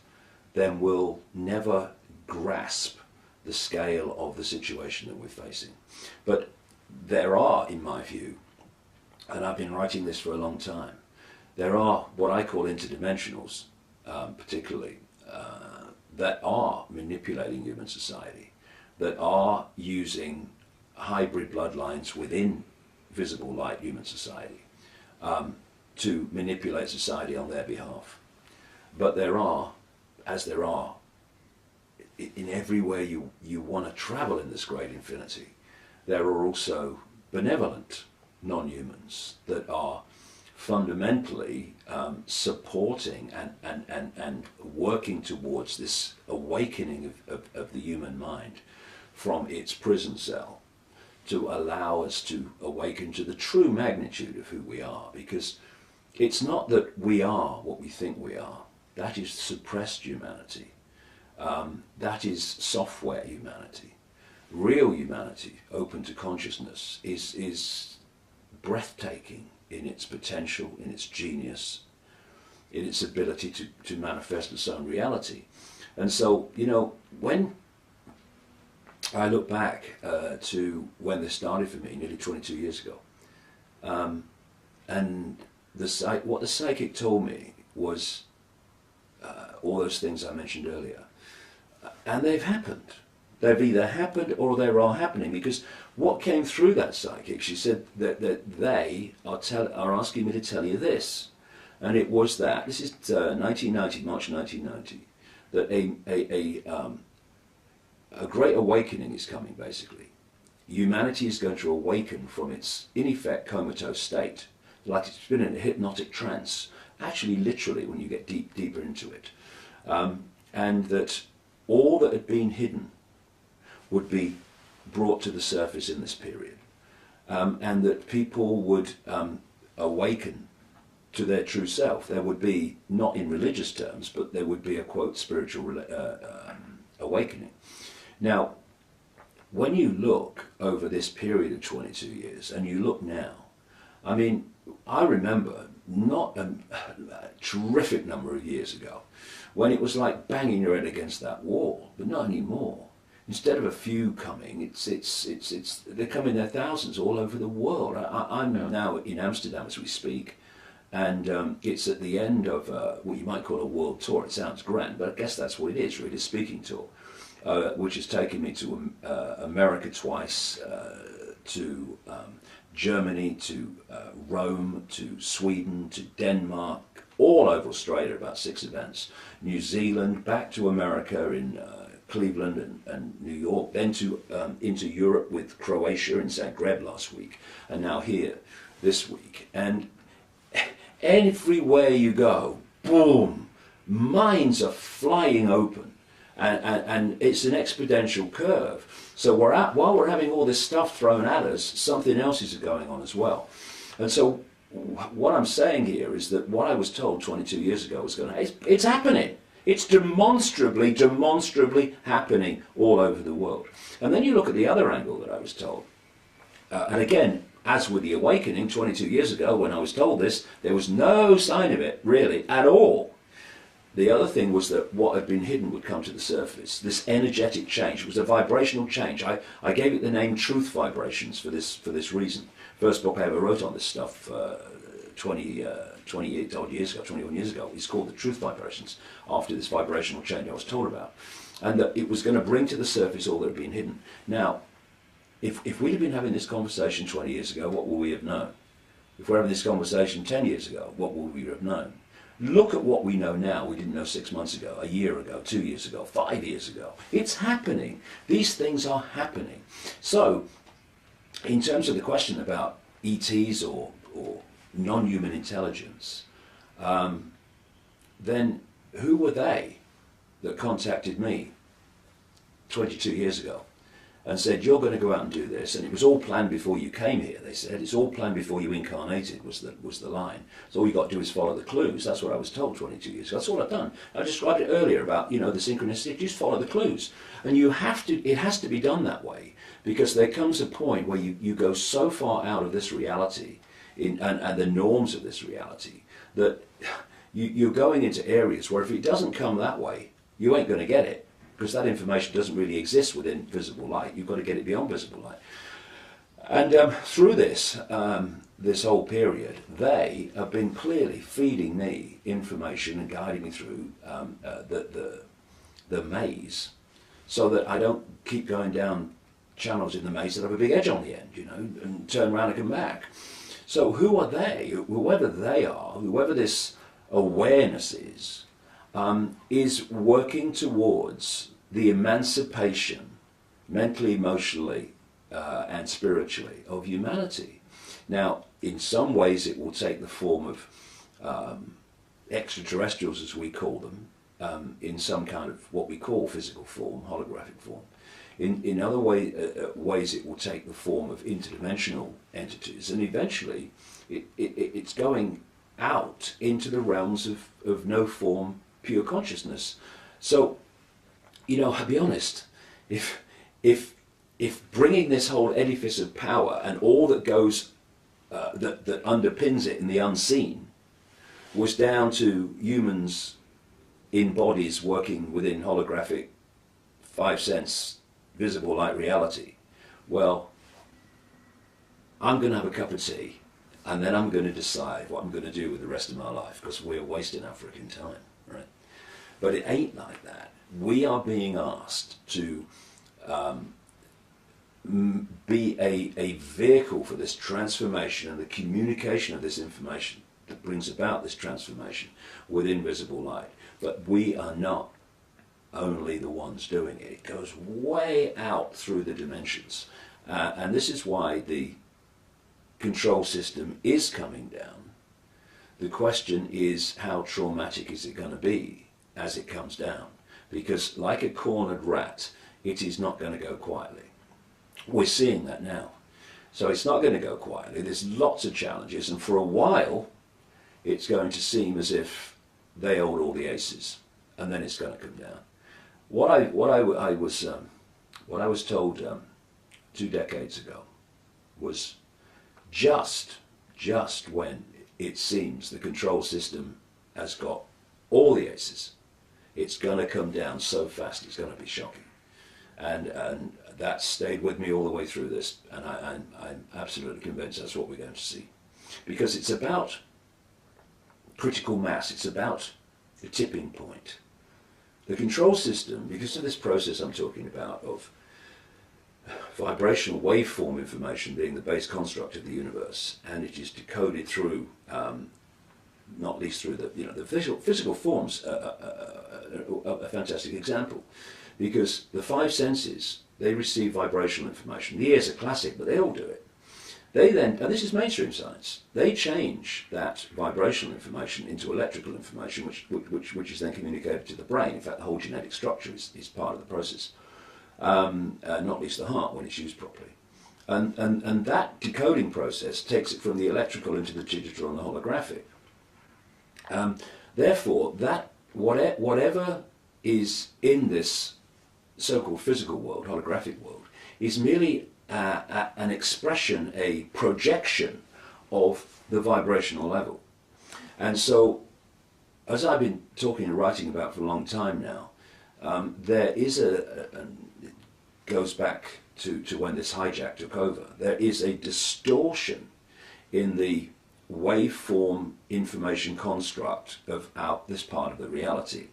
then we'll never grasp the scale of the situation that we're facing. But there are, in my view, and I've been writing this for a long time, there are what I call interdimensionals, particularly, that are manipulating human society, that are using hybrid bloodlines within visible light human society to manipulate society on their behalf. But there are, as there are in everywhere you want to travel in this great infinity, there are also benevolent non-humans that are fundamentally supporting and working towards this awakening of the human mind from its prison cell to allow us to awaken to the true magnitude of who we are, because it's not that we are what we think we are. That is suppressed humanity. That is software humanity. Real humanity, open to consciousness, is breathtaking in its potential, in its genius, in its ability to manifest its own reality. And so, you know, when I look back to when this started for me nearly 22 years ago, and what the psychic told me was all those things I mentioned earlier, and they've happened. They've either happened or they are happening, because what came through that psychic, she said that they are asking me to tell you this, and it was that, this is 1990, March 1990, that a great awakening is coming, basically. Humanity is going to awaken from its, in effect, comatose state, like it's been in a hypnotic trance, actually literally when you get deeper into it. And that all that had been hidden would be brought to the surface in this period. And that people would awaken to their true self. There would be, not in religious terms, but there would be a, quote, spiritual awakening. Now, when you look over this period of 22 years, and you look now, I mean, I remember not a terrific number of years ago, when it was like banging your head against that wall, but not anymore. Instead of a few coming, they're coming in their thousands all over the world. I'm now in Amsterdam as we speak, and it's at the end of what you might call a world tour. It sounds grand, but I guess that's what it is, really, a speaking tour, which has taken me to America twice, to Germany, to Rome, to Sweden, to Denmark, all over Australia, about 6 events, New Zealand, back to America in Cleveland and New York, then to into Europe with Croatia in Zagreb last week, and now here this week. And everywhere you go, boom, minds are flying open, and it's an exponential curve. So while we're having all this stuff thrown at us, something else is going on as well. And so what I'm saying here is that what I was told 22 years ago was going to, it's happening. It's demonstrably happening all over the world. And then you look at the other angle that I was told. And again, as with the awakening 22 years ago when I was told this, there was no sign of it, really, at all. The other thing was that what had been hidden would come to the surface. This energetic change. It was a vibrational change. I gave it the name Truth Vibrations for this reason. First book I ever wrote on this stuff 21 years ago. It's called The Truth Vibrations, after this vibrational change I was told about. And that it was going to bring to the surface all that had been hidden. Now, if we'd have been having this conversation 20 years ago, what would we have known? If we're having this conversation 10 years ago, what would we have known? Look at what we know now. We didn't know 6 months ago, a year ago, 2 years ago, 5 years ago. It's happening. These things are happening. So, in terms of the question about ETs or non-human intelligence, then who were they that contacted me 22 years ago and said, you're going to go out and do this, and it was all planned before you came here, they said. It's all planned before you incarnated, was the line. So all you got to do is follow the clues. That's what I was told 22 years ago. That's all I've done. I described it earlier about, you know, the synchronicity. Just follow the clues. And you have to, it has to be done that way, because there comes a point where you go so far out of this reality and the norms of this reality that you're going into areas where if it doesn't come that way, you ain't going to get it. Because that information doesn't really exist within visible light. You've got to get it beyond visible light. And through this whole period, they have been clearly feeding me information and guiding me through the maze, so that I don't keep going down channels in the maze that have a big edge on the end, you know, and turn around and come back. So who are they? Whoever they are, whoever this awareness is working towards the emancipation, mentally, emotionally, and spiritually, of humanity. Now, in some ways it will take the form of extraterrestrials, as we call them, in some kind of what we call physical form, holographic form. In other ways it will take the form of interdimensional entities, and eventually it's going out into the realms of no form, pure consciousness. So, you know, I'll be honest, if bringing this whole edifice of power and all that goes, that underpins it in the unseen, was down to humans in bodies working within holographic 5-sense visible light reality, well, I'm going to have a cup of tea and then I'm going to decide what I'm going to do with the rest of my life, because we're wasting our freaking time, right? But it ain't like that. We are being asked to be a vehicle for this transformation and the communication of this information that brings about this transformation with invisible light. But we are not only the ones doing it. It goes way out through the dimensions. And this is why the control system is coming down. The question is, how traumatic is it going to be as it comes down? Because like a cornered rat, it is not going to go quietly. We're seeing that now. So it's not going to go quietly. There's lots of challenges, and for a while it's going to seem as if they hold all the aces, and then it's going to come down. What I was told 2 decades ago was just when it seems the control system has got all the aces, it's going to come down so fast it's going to be shocking. And that stayed with me all the way through this, and I'm absolutely convinced that's what we're going to see. Because it's about critical mass, it's about the tipping point. The control system, because of this process I'm talking about of vibrational waveform information being the base construct of the universe, and it is decoded through, not least through the physical forms, a fantastic example, because the 5 senses, they receive vibrational information. The ear's a classic, but they all do it. They then, and this is mainstream science, they change that vibrational information into electrical information, which is then communicated to the brain. In fact, the whole genetic structure is part of the process, not least the heart when it's used properly. And that decoding process takes it from the electrical into the digital and the holographic. Therefore, that whatever is in this so-called physical world, holographic world, is merely an expression, a projection of the vibrational level. And so, as I've been talking and writing about for a long time now, there is it goes back to when this hijack took over, there is a distortion in the waveform information construct of this part of the reality.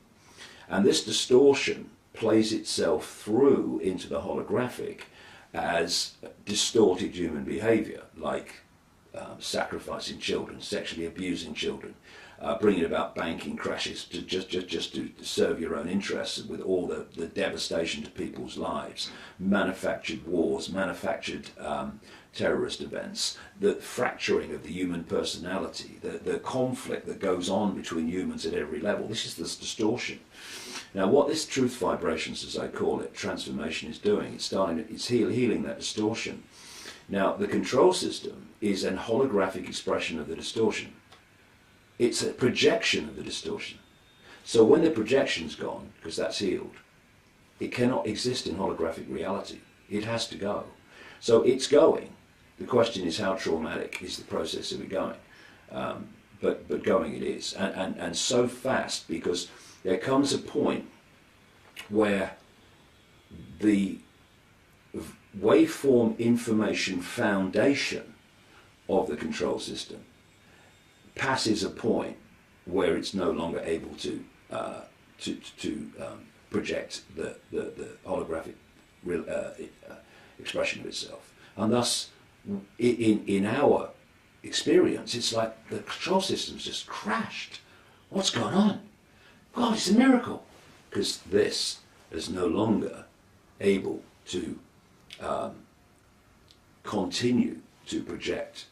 And this distortion plays itself through into the holographic as distorted human behavior, like sacrificing children, sexually abusing children, bringing about banking crashes just to serve your own interests, with all the devastation to people's lives, manufactured wars, manufactured terrorist events, the fracturing of the human personality, the conflict that goes on between humans at every level. This is this distortion. Now, what this truth vibrations, as I call it, transformation is doing, it's healing that distortion. Now, the control system is an holographic expression of the distortion. It's a projection of the distortion. So when the projection's gone, because that's healed, it cannot exist in holographic reality. It has to go. So it's going. The question is, how traumatic is the process of it going? But going it is. And so fast, because there comes a point where the waveform information foundation of the control system passes a point where it's no longer able to project the holographic expression of itself. And thus, in our experience, it's like the control system's just crashed. What's going on? God, it's a miracle. Because this is no longer able to continue to project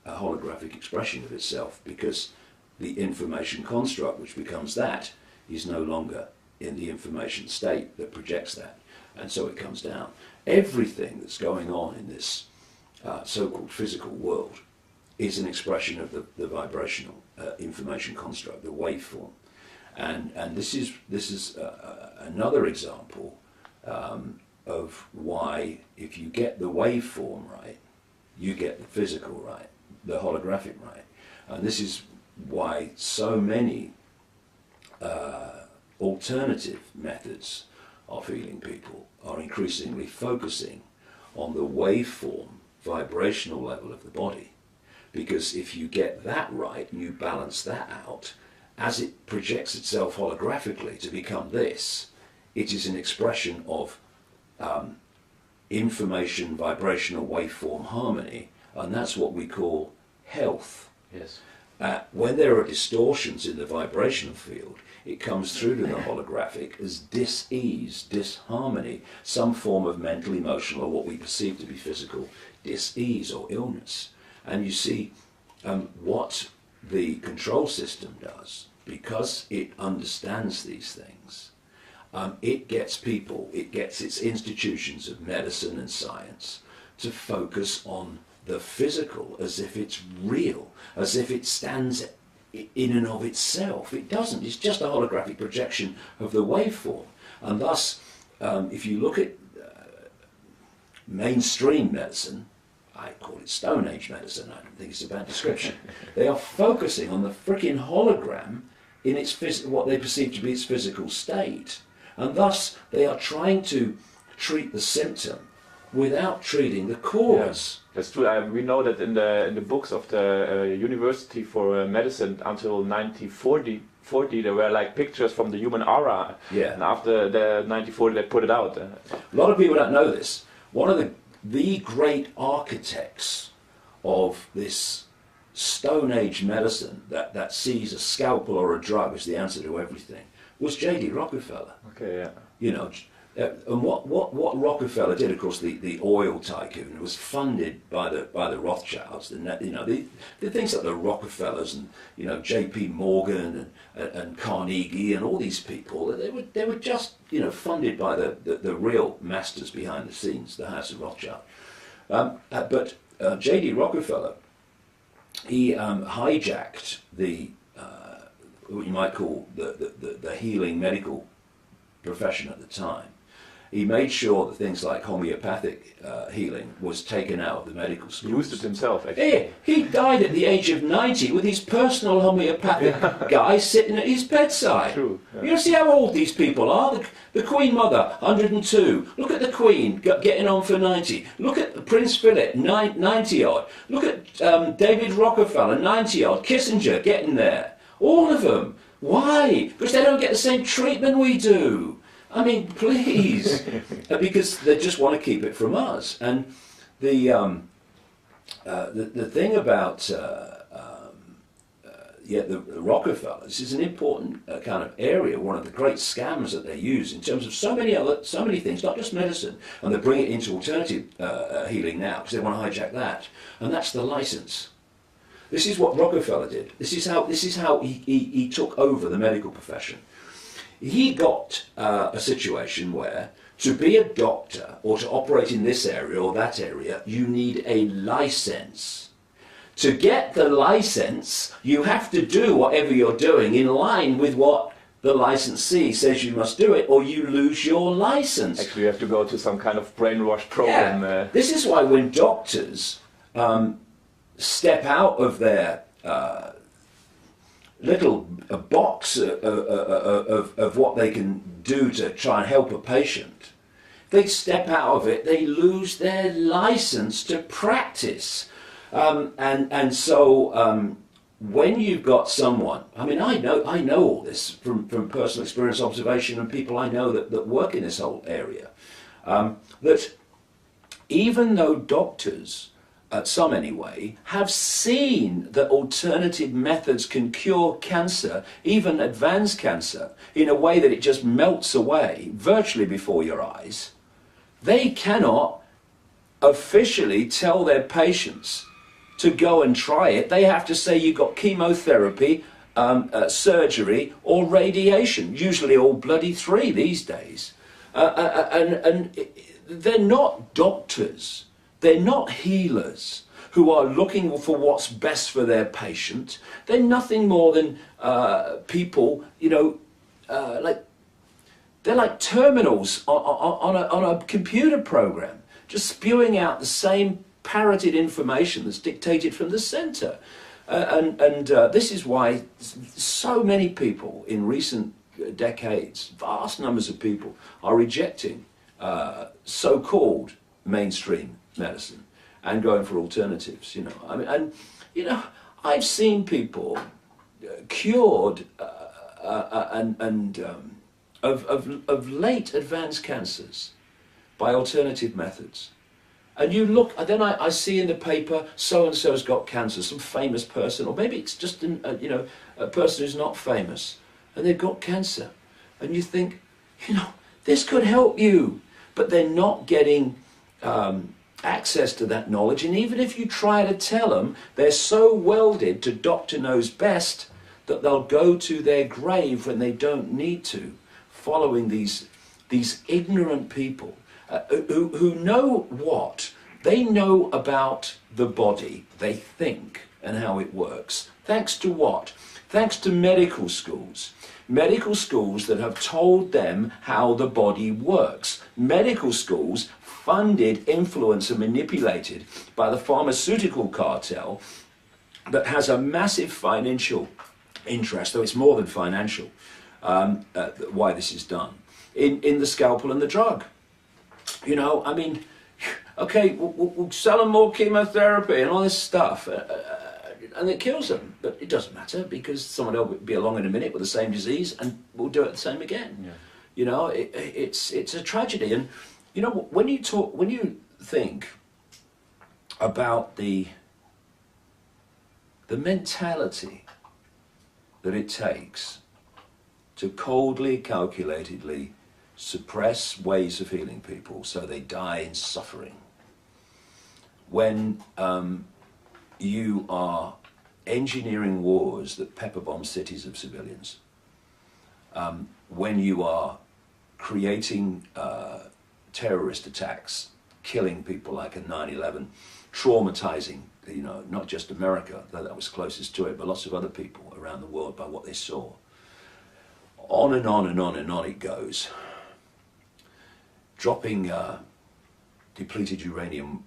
a holographic expression of itself, because the information construct, which becomes that, is no longer in the information state that projects that, and so it comes down. Everything that's going on in this so-called physical world is an expression of the vibrational information construct, the waveform, and this is another example of why, if you get the waveform right, you get the physical right, the holographic right, and this is why so many alternative methods of healing people are increasingly focusing on the waveform, vibrational level of the body. Because if you get that right and you balance that out, as it projects itself holographically to become this, it is an expression of information, vibrational waveform harmony, and that's what we call health. Yes. When there are distortions in the vibrational field, it comes through to the holographic as dis-ease, disharmony, some form of mental, emotional, or what we perceive to be physical dis-ease or illness. And you see what the control system does, because it understands these things. It gets people, it gets its institutions of medicine and science to focus on the physical as if it's real, as if it stands in and of itself. It doesn't. It's just a holographic projection of the waveform. And thus, if you look at mainstream medicine, I call it Stone Age medicine, I don't think it's a bad description, they are focusing on the frickin' hologram in its what they perceive to be its physical state. And thus, they are trying to treat the symptom without treating the cause. Yeah, that's true. We know that in the books of the University for Medicine until 1940, there were like pictures from the human aura. Yeah. And after the 1940, they put it out. A lot of people don't know this. One of the great architects of this Stone Age medicine that sees a scalpel or a drug as the answer to everything was J.D. Rockefeller. Okay, yeah. You know, and what Rockefeller did, of course, the oil tycoon, was funded by the Rothschilds. The things like the Rockefellers and J.P. Morgan and Carnegie and all these people. They were just funded by the real masters behind the scenes, the House of Rothschild. But J.D. Rockefeller, he hijacked what you might call the healing medical profession at the time. He made sure that things like homeopathic healing was taken out of the medical schools. He used it himself, actually. He died at the age of 90 with his personal homeopathic guy sitting at his bedside. True. Yeah. You see how old these people are? The Queen Mother, 102. Look at the Queen, getting on for 90. Look at Prince Philip, 90 odd. Look at David Rockefeller, 90 odd. Kissinger, getting there. All of them. Why? Because they don't get the same treatment we do. I mean, please, because they just want to keep it from us. And the thing about the Rockefellers is an important kind of area, one of the great scams that they use in terms of so many things, not just medicine, and they bring it into alternative healing now because they want to hijack that, and that's the license. This is what Rockefeller did. This is how he took over the medical profession. He got a situation where to be a doctor or to operate in this area or that area, you need a license. To get the license, you have to do whatever you're doing in line with what the licensee says you must do it, or you lose your license. Actually, you have to go to some kind of brainwash program. Yeah. This is why when doctors step out of their little box of what they can do to try and help a patient, they step out of it, they lose their license to practice. And so when you've got someone, I mean, I know all this from personal experience, observation, and people I know that work in this whole area, that even though doctors, some anyway, have seen that alternative methods can cure cancer, even advanced cancer, in a way that it just melts away virtually before your eyes, they cannot officially tell their patients to go and try it. They have to say you've got chemotherapy surgery or radiation, usually all bloody three these days. And they're not doctors, they're not healers who are looking for what's best for their patient. They're nothing more than people, you know, they're like terminals on a computer program, just spewing out the same parroted information that's dictated from the centre. This is why so many people in recent decades, vast numbers of people, are rejecting so-called mainstream medicine and going for alternatives. You know, I mean, and you know, I've seen people cured of late advanced cancers by alternative methods. And you look, and then I see in the paper, so-and-so's got cancer, some famous person, or maybe it's just you know, a person who's not famous, and they've got cancer. And you think, you know, this could help you. But they're not getting access to that knowledge. And even if you try to tell them, they're so welded to doctor knows best that they'll go to their grave when they don't need to, following these ignorant people who know what? They know about the body, they think, and how it works. Thanks to what? Thanks to medical schools. Medical schools that have told them how the body works. Medical schools funded, influenced and manipulated by the pharmaceutical cartel that has a massive financial interest, though it's more than financial, why this is done, in the scalpel and the drug. You know, I mean, okay, we'll sell them more chemotherapy and all this stuff, and it kills them. But it doesn't matter, because someone else will be along in a minute with the same disease and we'll do it the same again. Yeah. You know, it's a tragedy. And, you know, when you think about the mentality that it takes to coldly, calculatedly suppress ways of healing people so they die in suffering, when you are engineering wars that pepper bomb cities of civilians, when you are creating terrorist attacks, killing people like a 9/11, traumatizing, you know, not just America, though that was closest to it, but lots of other people around the world by what they saw. On and on and on and on it goes. Dropping depleted uranium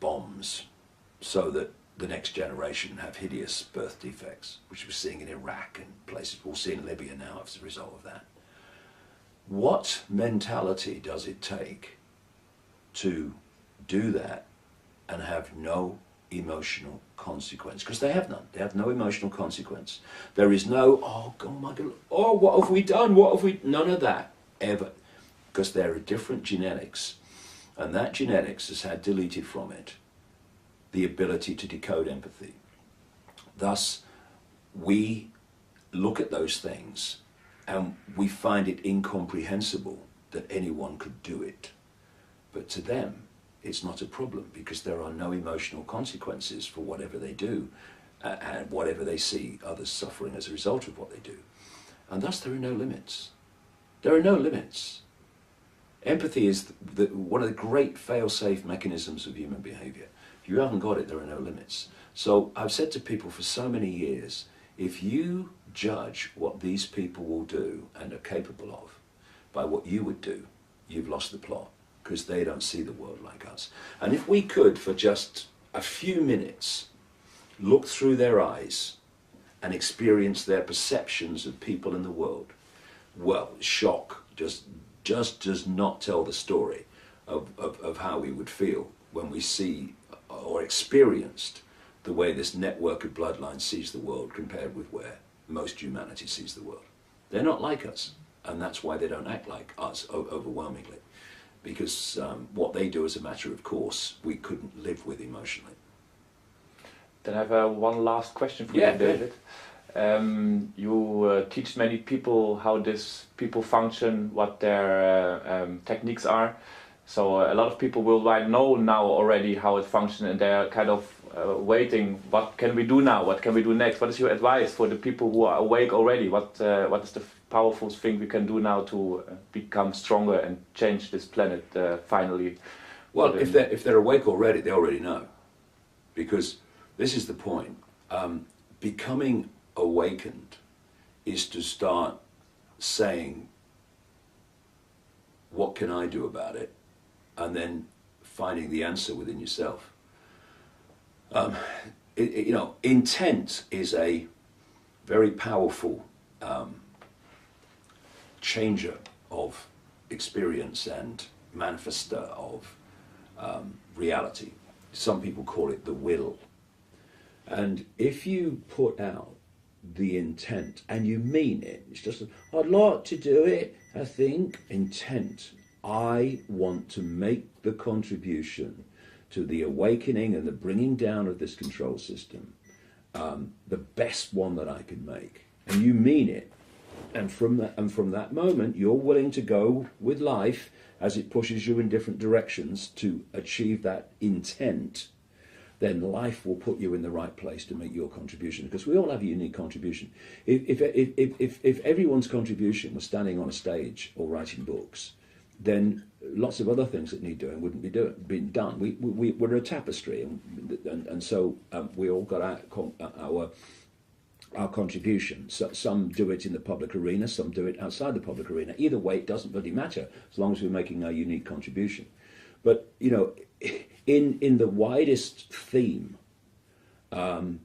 bombs so that the next generation have hideous birth defects, which we're seeing in Iraq and places. We'll see in Libya now as a result of that. What mentality does it take to do that and have no emotional consequence? Because they have none. They have no emotional consequence. There is no, oh God, my God, oh, what have we done? What have we? None of that ever. Because there are different genetics, and that genetics has had deleted from it the ability to decode empathy. Thus, we look at those things and we find it incomprehensible that anyone could do it. But to them, it's not a problem, because there are no emotional consequences for whatever they do and whatever they see others suffering as a result of what they do. And thus there are no limits. There are no limits. Empathy is one of the great fail-safe mechanisms of human behavior. If you haven't got it, there are no limits. So I've said to people for so many years, if you judge what these people will do and are capable of by what you would do, you've lost the plot, because they don't see the world like us. And if we could, for just a few minutes, look through their eyes and experience their perceptions of people in the world, well, shock just does not tell the story of how we would feel when we see or experienced the way this network of bloodlines sees the world compared with where most humanity sees the world. They're not like us, and that's why they don't act like us overwhelmingly, because what they do as a matter of course we couldn't live with emotionally. Then I have one last question for you, David. You teach many people how these people function, what their techniques are. So a lot of people worldwide know now already how it functions, and they're kind of waiting, what can we do now? What can we do next? What is your advice for the people who are awake already? What is the powerful thing we can do now to become stronger and change this planet finally? Well, if they're awake already, they already know. Because this is the point. Becoming awakened is to start saying, what can I do about it? And then finding the answer within yourself. You know, intent is a very powerful changer of experience and manifester of reality. Some people call it the will. And if you put out the intent and you mean it, it's just, I'd like to do it, I think, intent. I want to make the contribution to the awakening and the bringing down of this control system, the best one that I can make. And you mean it. And from that moment, you're willing to go with life as it pushes you in different directions to achieve that intent. Then life will put you in the right place to make your contribution, because we all have a unique contribution. If everyone's contribution was standing on a stage or writing books, then lots of other things that need doing wouldn't be being done. We're a tapestry, and so we all got our contribution. So some do it in the public arena, some do it outside the public arena. Either way, it doesn't really matter as long as we're making our unique contribution. But you know, in the widest theme, when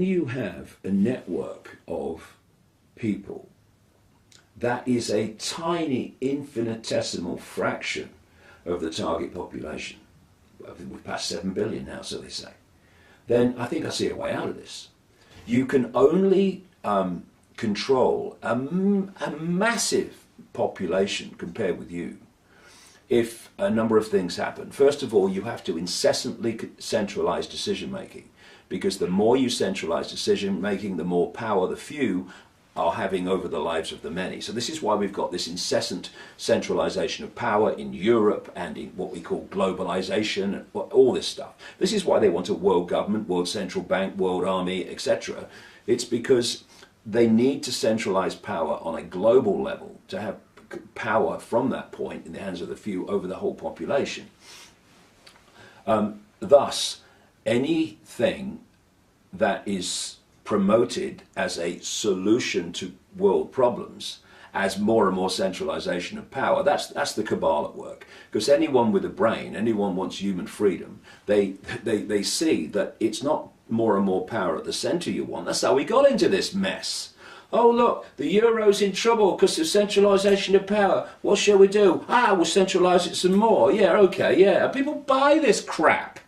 you have a network of people, that is a tiny infinitesimal fraction of the target population. I think we've passed 7 billion now, so they say. Then I think I see a way out of this. You can only control a massive population compared with you if a number of things happen. First of all, you have to incessantly centralize decision making, because the more you centralize decision making, the more power the few are having over the lives of the many. So this is why we've got this incessant centralization of power in Europe and in what we call globalization and all this stuff. This is why they want a world government, world central bank, world army, etc. It's because they need to centralize power on a global level to have power from that point in the hands of the few over the whole population. Thus, anything that is promoted as a solution to world problems, as more and more centralization of power, that's the cabal at work. Because anyone with a brain, anyone wants human freedom, they see that it's not more and more power at the center you want. That's how we got into this mess. Oh look, the euro's in trouble because of centralization of power. What shall we do? We'll centralize it some more. Yeah, okay, yeah. People buy this crap.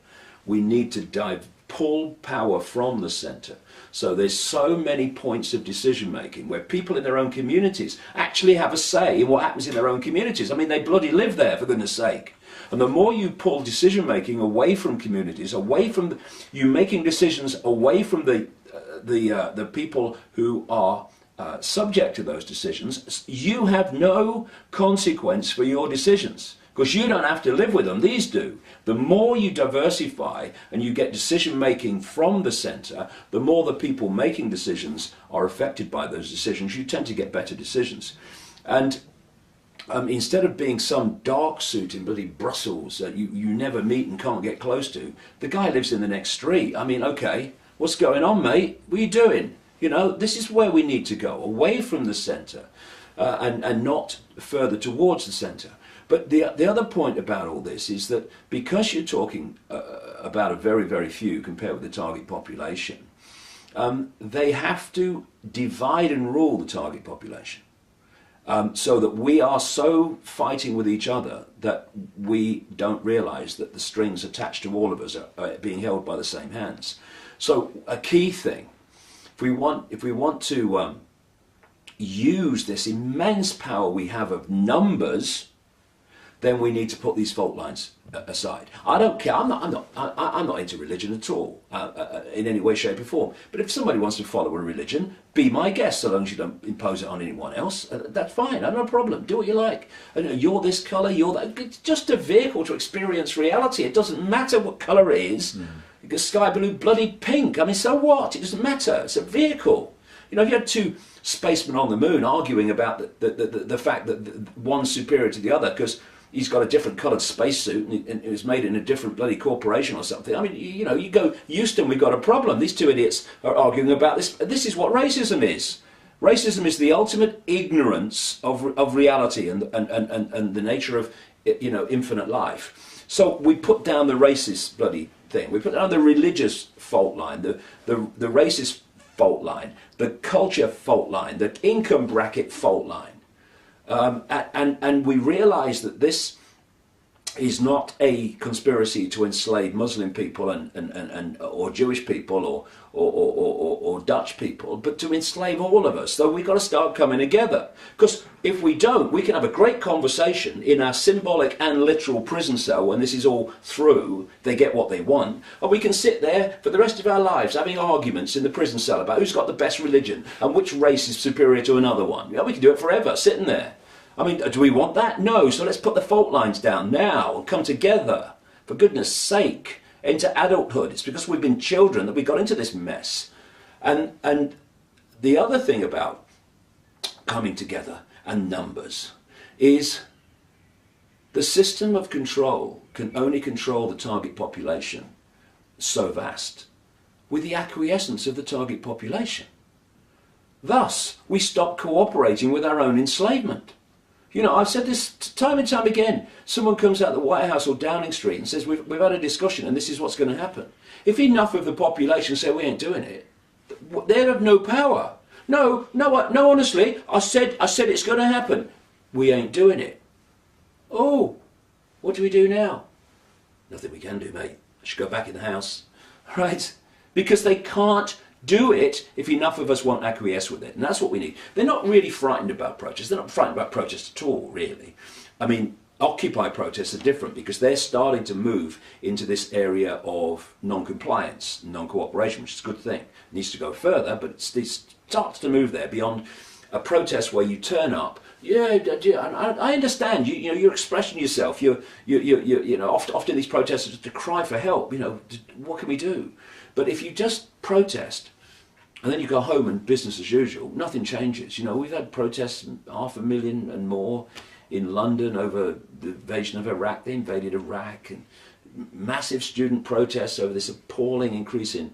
We need to pull power from the center. So there's so many points of decision making where people in their own communities actually have a say in what happens in their own communities. I mean, they bloody live there, for goodness sake. And the more you pull decision making away from communities, away from you making decisions away from the people who are subject to those decisions, you have no consequence for your decisions. Because you don't have to live with them, these do. The more you diversify and you get decision making from the center, the more the people making decisions are affected by those decisions. You tend to get better decisions. And instead of being some dark suit in bloody Brussels that you never meet and can't get close to, the guy lives in the next street. I mean, okay, what's going on, mate? What are you doing? You know, this is where we need to go, away from the center and not further towards the center. But the other point about all this is that because you're talking about a very, very few compared with the target population, they have to divide and rule the target population. So that we are so fighting with each other that we don't realize that the strings attached to all of us are being held by the same hands. So a key thing, if we want to use this immense power we have of numbers then we need to put these fault lines aside. I don't care. I'm not into religion at all, in any way, shape, or form. But if somebody wants to follow a religion, be my guest, so long as you don't impose it on anyone else. That's fine. I have no problem. Do what you like. You're this colour. You're that. It's just a vehicle to experience reality. It doesn't matter what colour it is. Sky blue, bloody pink. I mean, so what? It doesn't matter. It's a vehicle. You know, if you had two spacemen on the moon arguing about the fact that one's superior to the other because he's got a different coloured spacesuit and it was made in a different bloody corporation or something. I mean, you know, you go, Houston, we've got a problem. These two idiots are arguing about this. This is what racism is. Racism is the ultimate ignorance of reality and the nature of, you know, infinite life. So we put down the racist bloody thing. We put down the religious fault line, the racist fault line, the culture fault line, the income bracket fault line. And we realise that this is not a conspiracy to enslave Muslim people or Jewish people or Dutch people, but to enslave all of us. So we've got to start coming together. Because if we don't, we can have a great conversation in our symbolic and literal prison cell when this is all through, they get what they want, or we can sit there for the rest of our lives having arguments in the prison cell about who's got the best religion and which race is superior to another one. You know, we can do it forever, sitting there. I mean, do we want that? No, so let's put the fault lines down now and come together, for goodness sake, into adulthood. It's because we've been children that we got into this mess. And the other thing about coming together and numbers is the system of control can only control the target population, so vast, with the acquiescence of the target population. Thus, we stop cooperating with our own enslavement. You know, I've said this time and time again. Someone comes out of the White House or Downing Street and says, we've had a discussion and this is what's going to happen. If enough of the population say we ain't doing it, they'll have no power. No, honestly, I said it's going to happen. We ain't doing it. Oh, what do we do now? Nothing we can do, mate. I should go back in the house. Right? Because they can't do it if enough of us won't acquiesce with it. And that's what we need. They're not really frightened about protests. They're not frightened about protests at all, really. I mean, Occupy protests are different because they're starting to move into this area of non-compliance, non-cooperation, which is a good thing. It needs to go further, but it starts to move there beyond a protest where you turn up. Yeah, I understand. You know, you're expressing yourself. You know, often these protests are to cry for help. You know, what can we do? But if you just protest and then you go home and business as usual, nothing changes. You know, we've had protests, 500,000 and more in London over the invasion of Iraq. They invaded Iraq, and massive student protests over this appalling increase in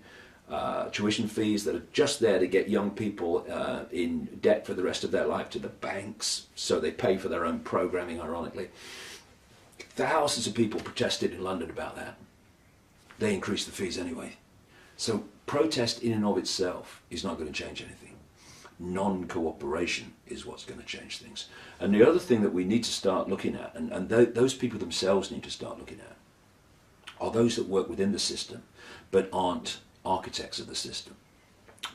tuition fees that are just there to get young people in debt for the rest of their life to the banks, so they pay for their own programming, ironically. Thousands of people protested in London about that. They increased the fees anyway. So protest in and of itself is not going to change anything. Non-cooperation is what's going to change things. And the other thing that we need to start looking at, and those people themselves need to start looking at, are those that work within the system but aren't architects of the system.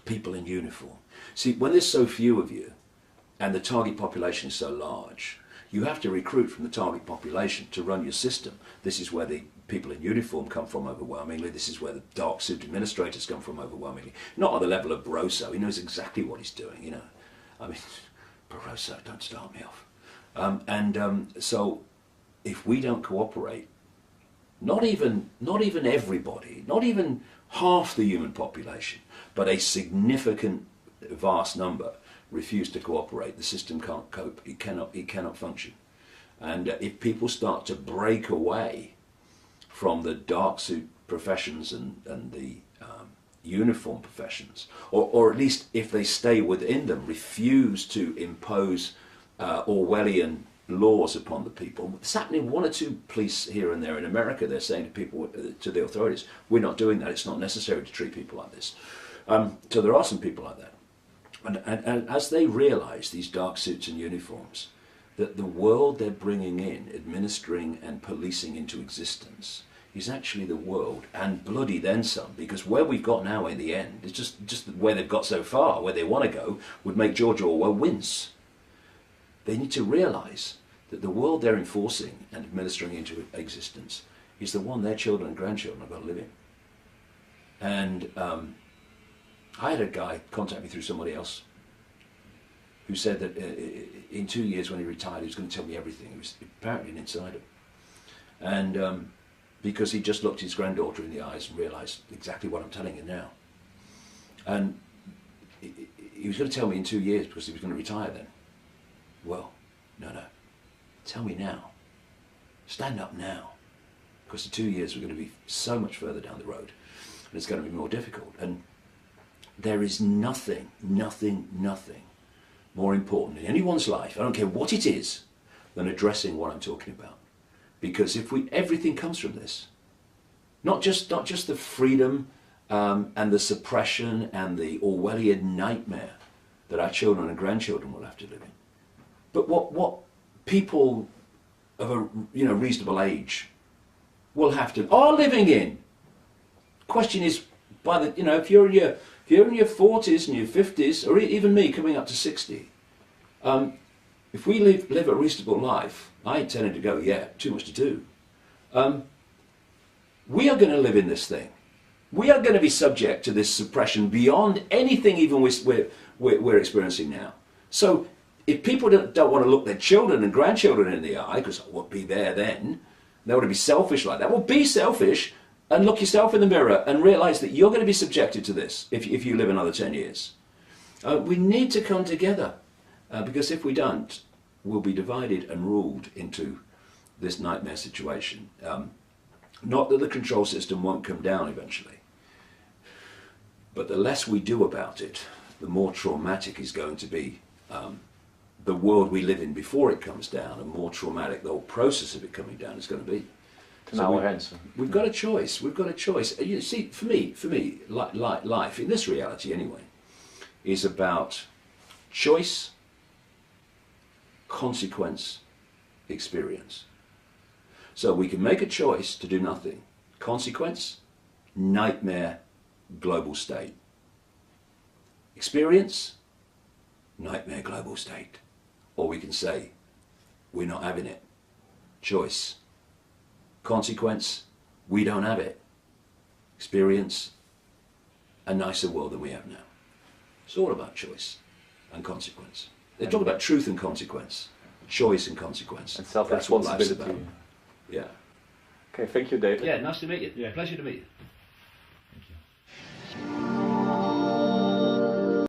People in uniform. See, when there's so few of you and the target population is so large, you have to recruit from the target population to run your system. This is where the people in uniform come from overwhelmingly. This is where the dark suit administrators come from overwhelmingly. Not on the level of Barroso. He knows exactly what he's doing, you know. I mean, Barroso, don't start me off. So if we don't cooperate, not even everybody, not even half the human population, but a significant, vast number refuse to cooperate, the system can't cope. It cannot function. And if people start to break away from the dark suit professions and the uniform professions, or at least if they stay within them, refuse to impose Orwellian laws upon the people. It's happening. One or two police here and there in America, they're saying to people, to the authorities, we're not doing that. It's not necessary to treat people like this. So there are some people like that. And as they realise, these dark suits and uniforms, that the world they're bringing in, administering and policing into existence, is actually the world, and bloody then some, because where we've got now in the end, it's just where they've got so far, where they want to go, would make George Orwell wince. They need to realise that the world they're enforcing and administering into existence is the one their children and grandchildren are going to live in. And I had a guy contact me through somebody else who said that in 2 years when he retired, he was going to tell me everything. He was apparently an insider. And because he just looked his granddaughter in the eyes and realised exactly what I'm telling you now. And he was going to tell me in 2 years because he was going to retire then. Well, no. Tell me now. Stand up now. Because the 2 years are going to be so much further down the road. And it's going to be more difficult. And there is nothing more important in anyone's life, I don't care what it is, than addressing what I'm talking about. Because if everything comes from this. Not just the freedom and the suppression and the Orwellian nightmare that our children and grandchildren will have to live in. But what people of a reasonable age are living in. Question is, if you're in your 40s and your 50s, or even me coming up to 60, if we live a reasonable life, I intended to go, too much to do. We are going to live in this thing. We are going to be subject to this suppression beyond anything even we're experiencing now. So if people don't want to look their children and grandchildren in the eye, because I won't be there then, they want to be selfish like that. Well, be selfish and look yourself in the mirror and realise that you're going to be subjected to this if you live another 10 years. We need to come together because if we don't, we'll be divided and ruled into this nightmare situation. Not that the control system won't come down eventually, but the less we do about it, the more traumatic is going to be the world we live in before it comes down, and more traumatic the whole process of it coming down is going to be. So we've got a choice. We've got a choice. You see, for me, life in this reality anyway, is about choice, consequence, experience. So we can make a choice to do nothing. Consequence, nightmare, global state. Experience, nightmare, global state. Or we can say, we're not having it. Choice. Consequence, we don't have it. Experience, a nicer world than we have now. It's all about choice and consequence. They talk about truth and consequence, choice and consequence. And self-responsibility. That's what life's about. Yeah. Okay, thank you, David. Yeah, nice to meet you. Yeah, pleasure to meet you.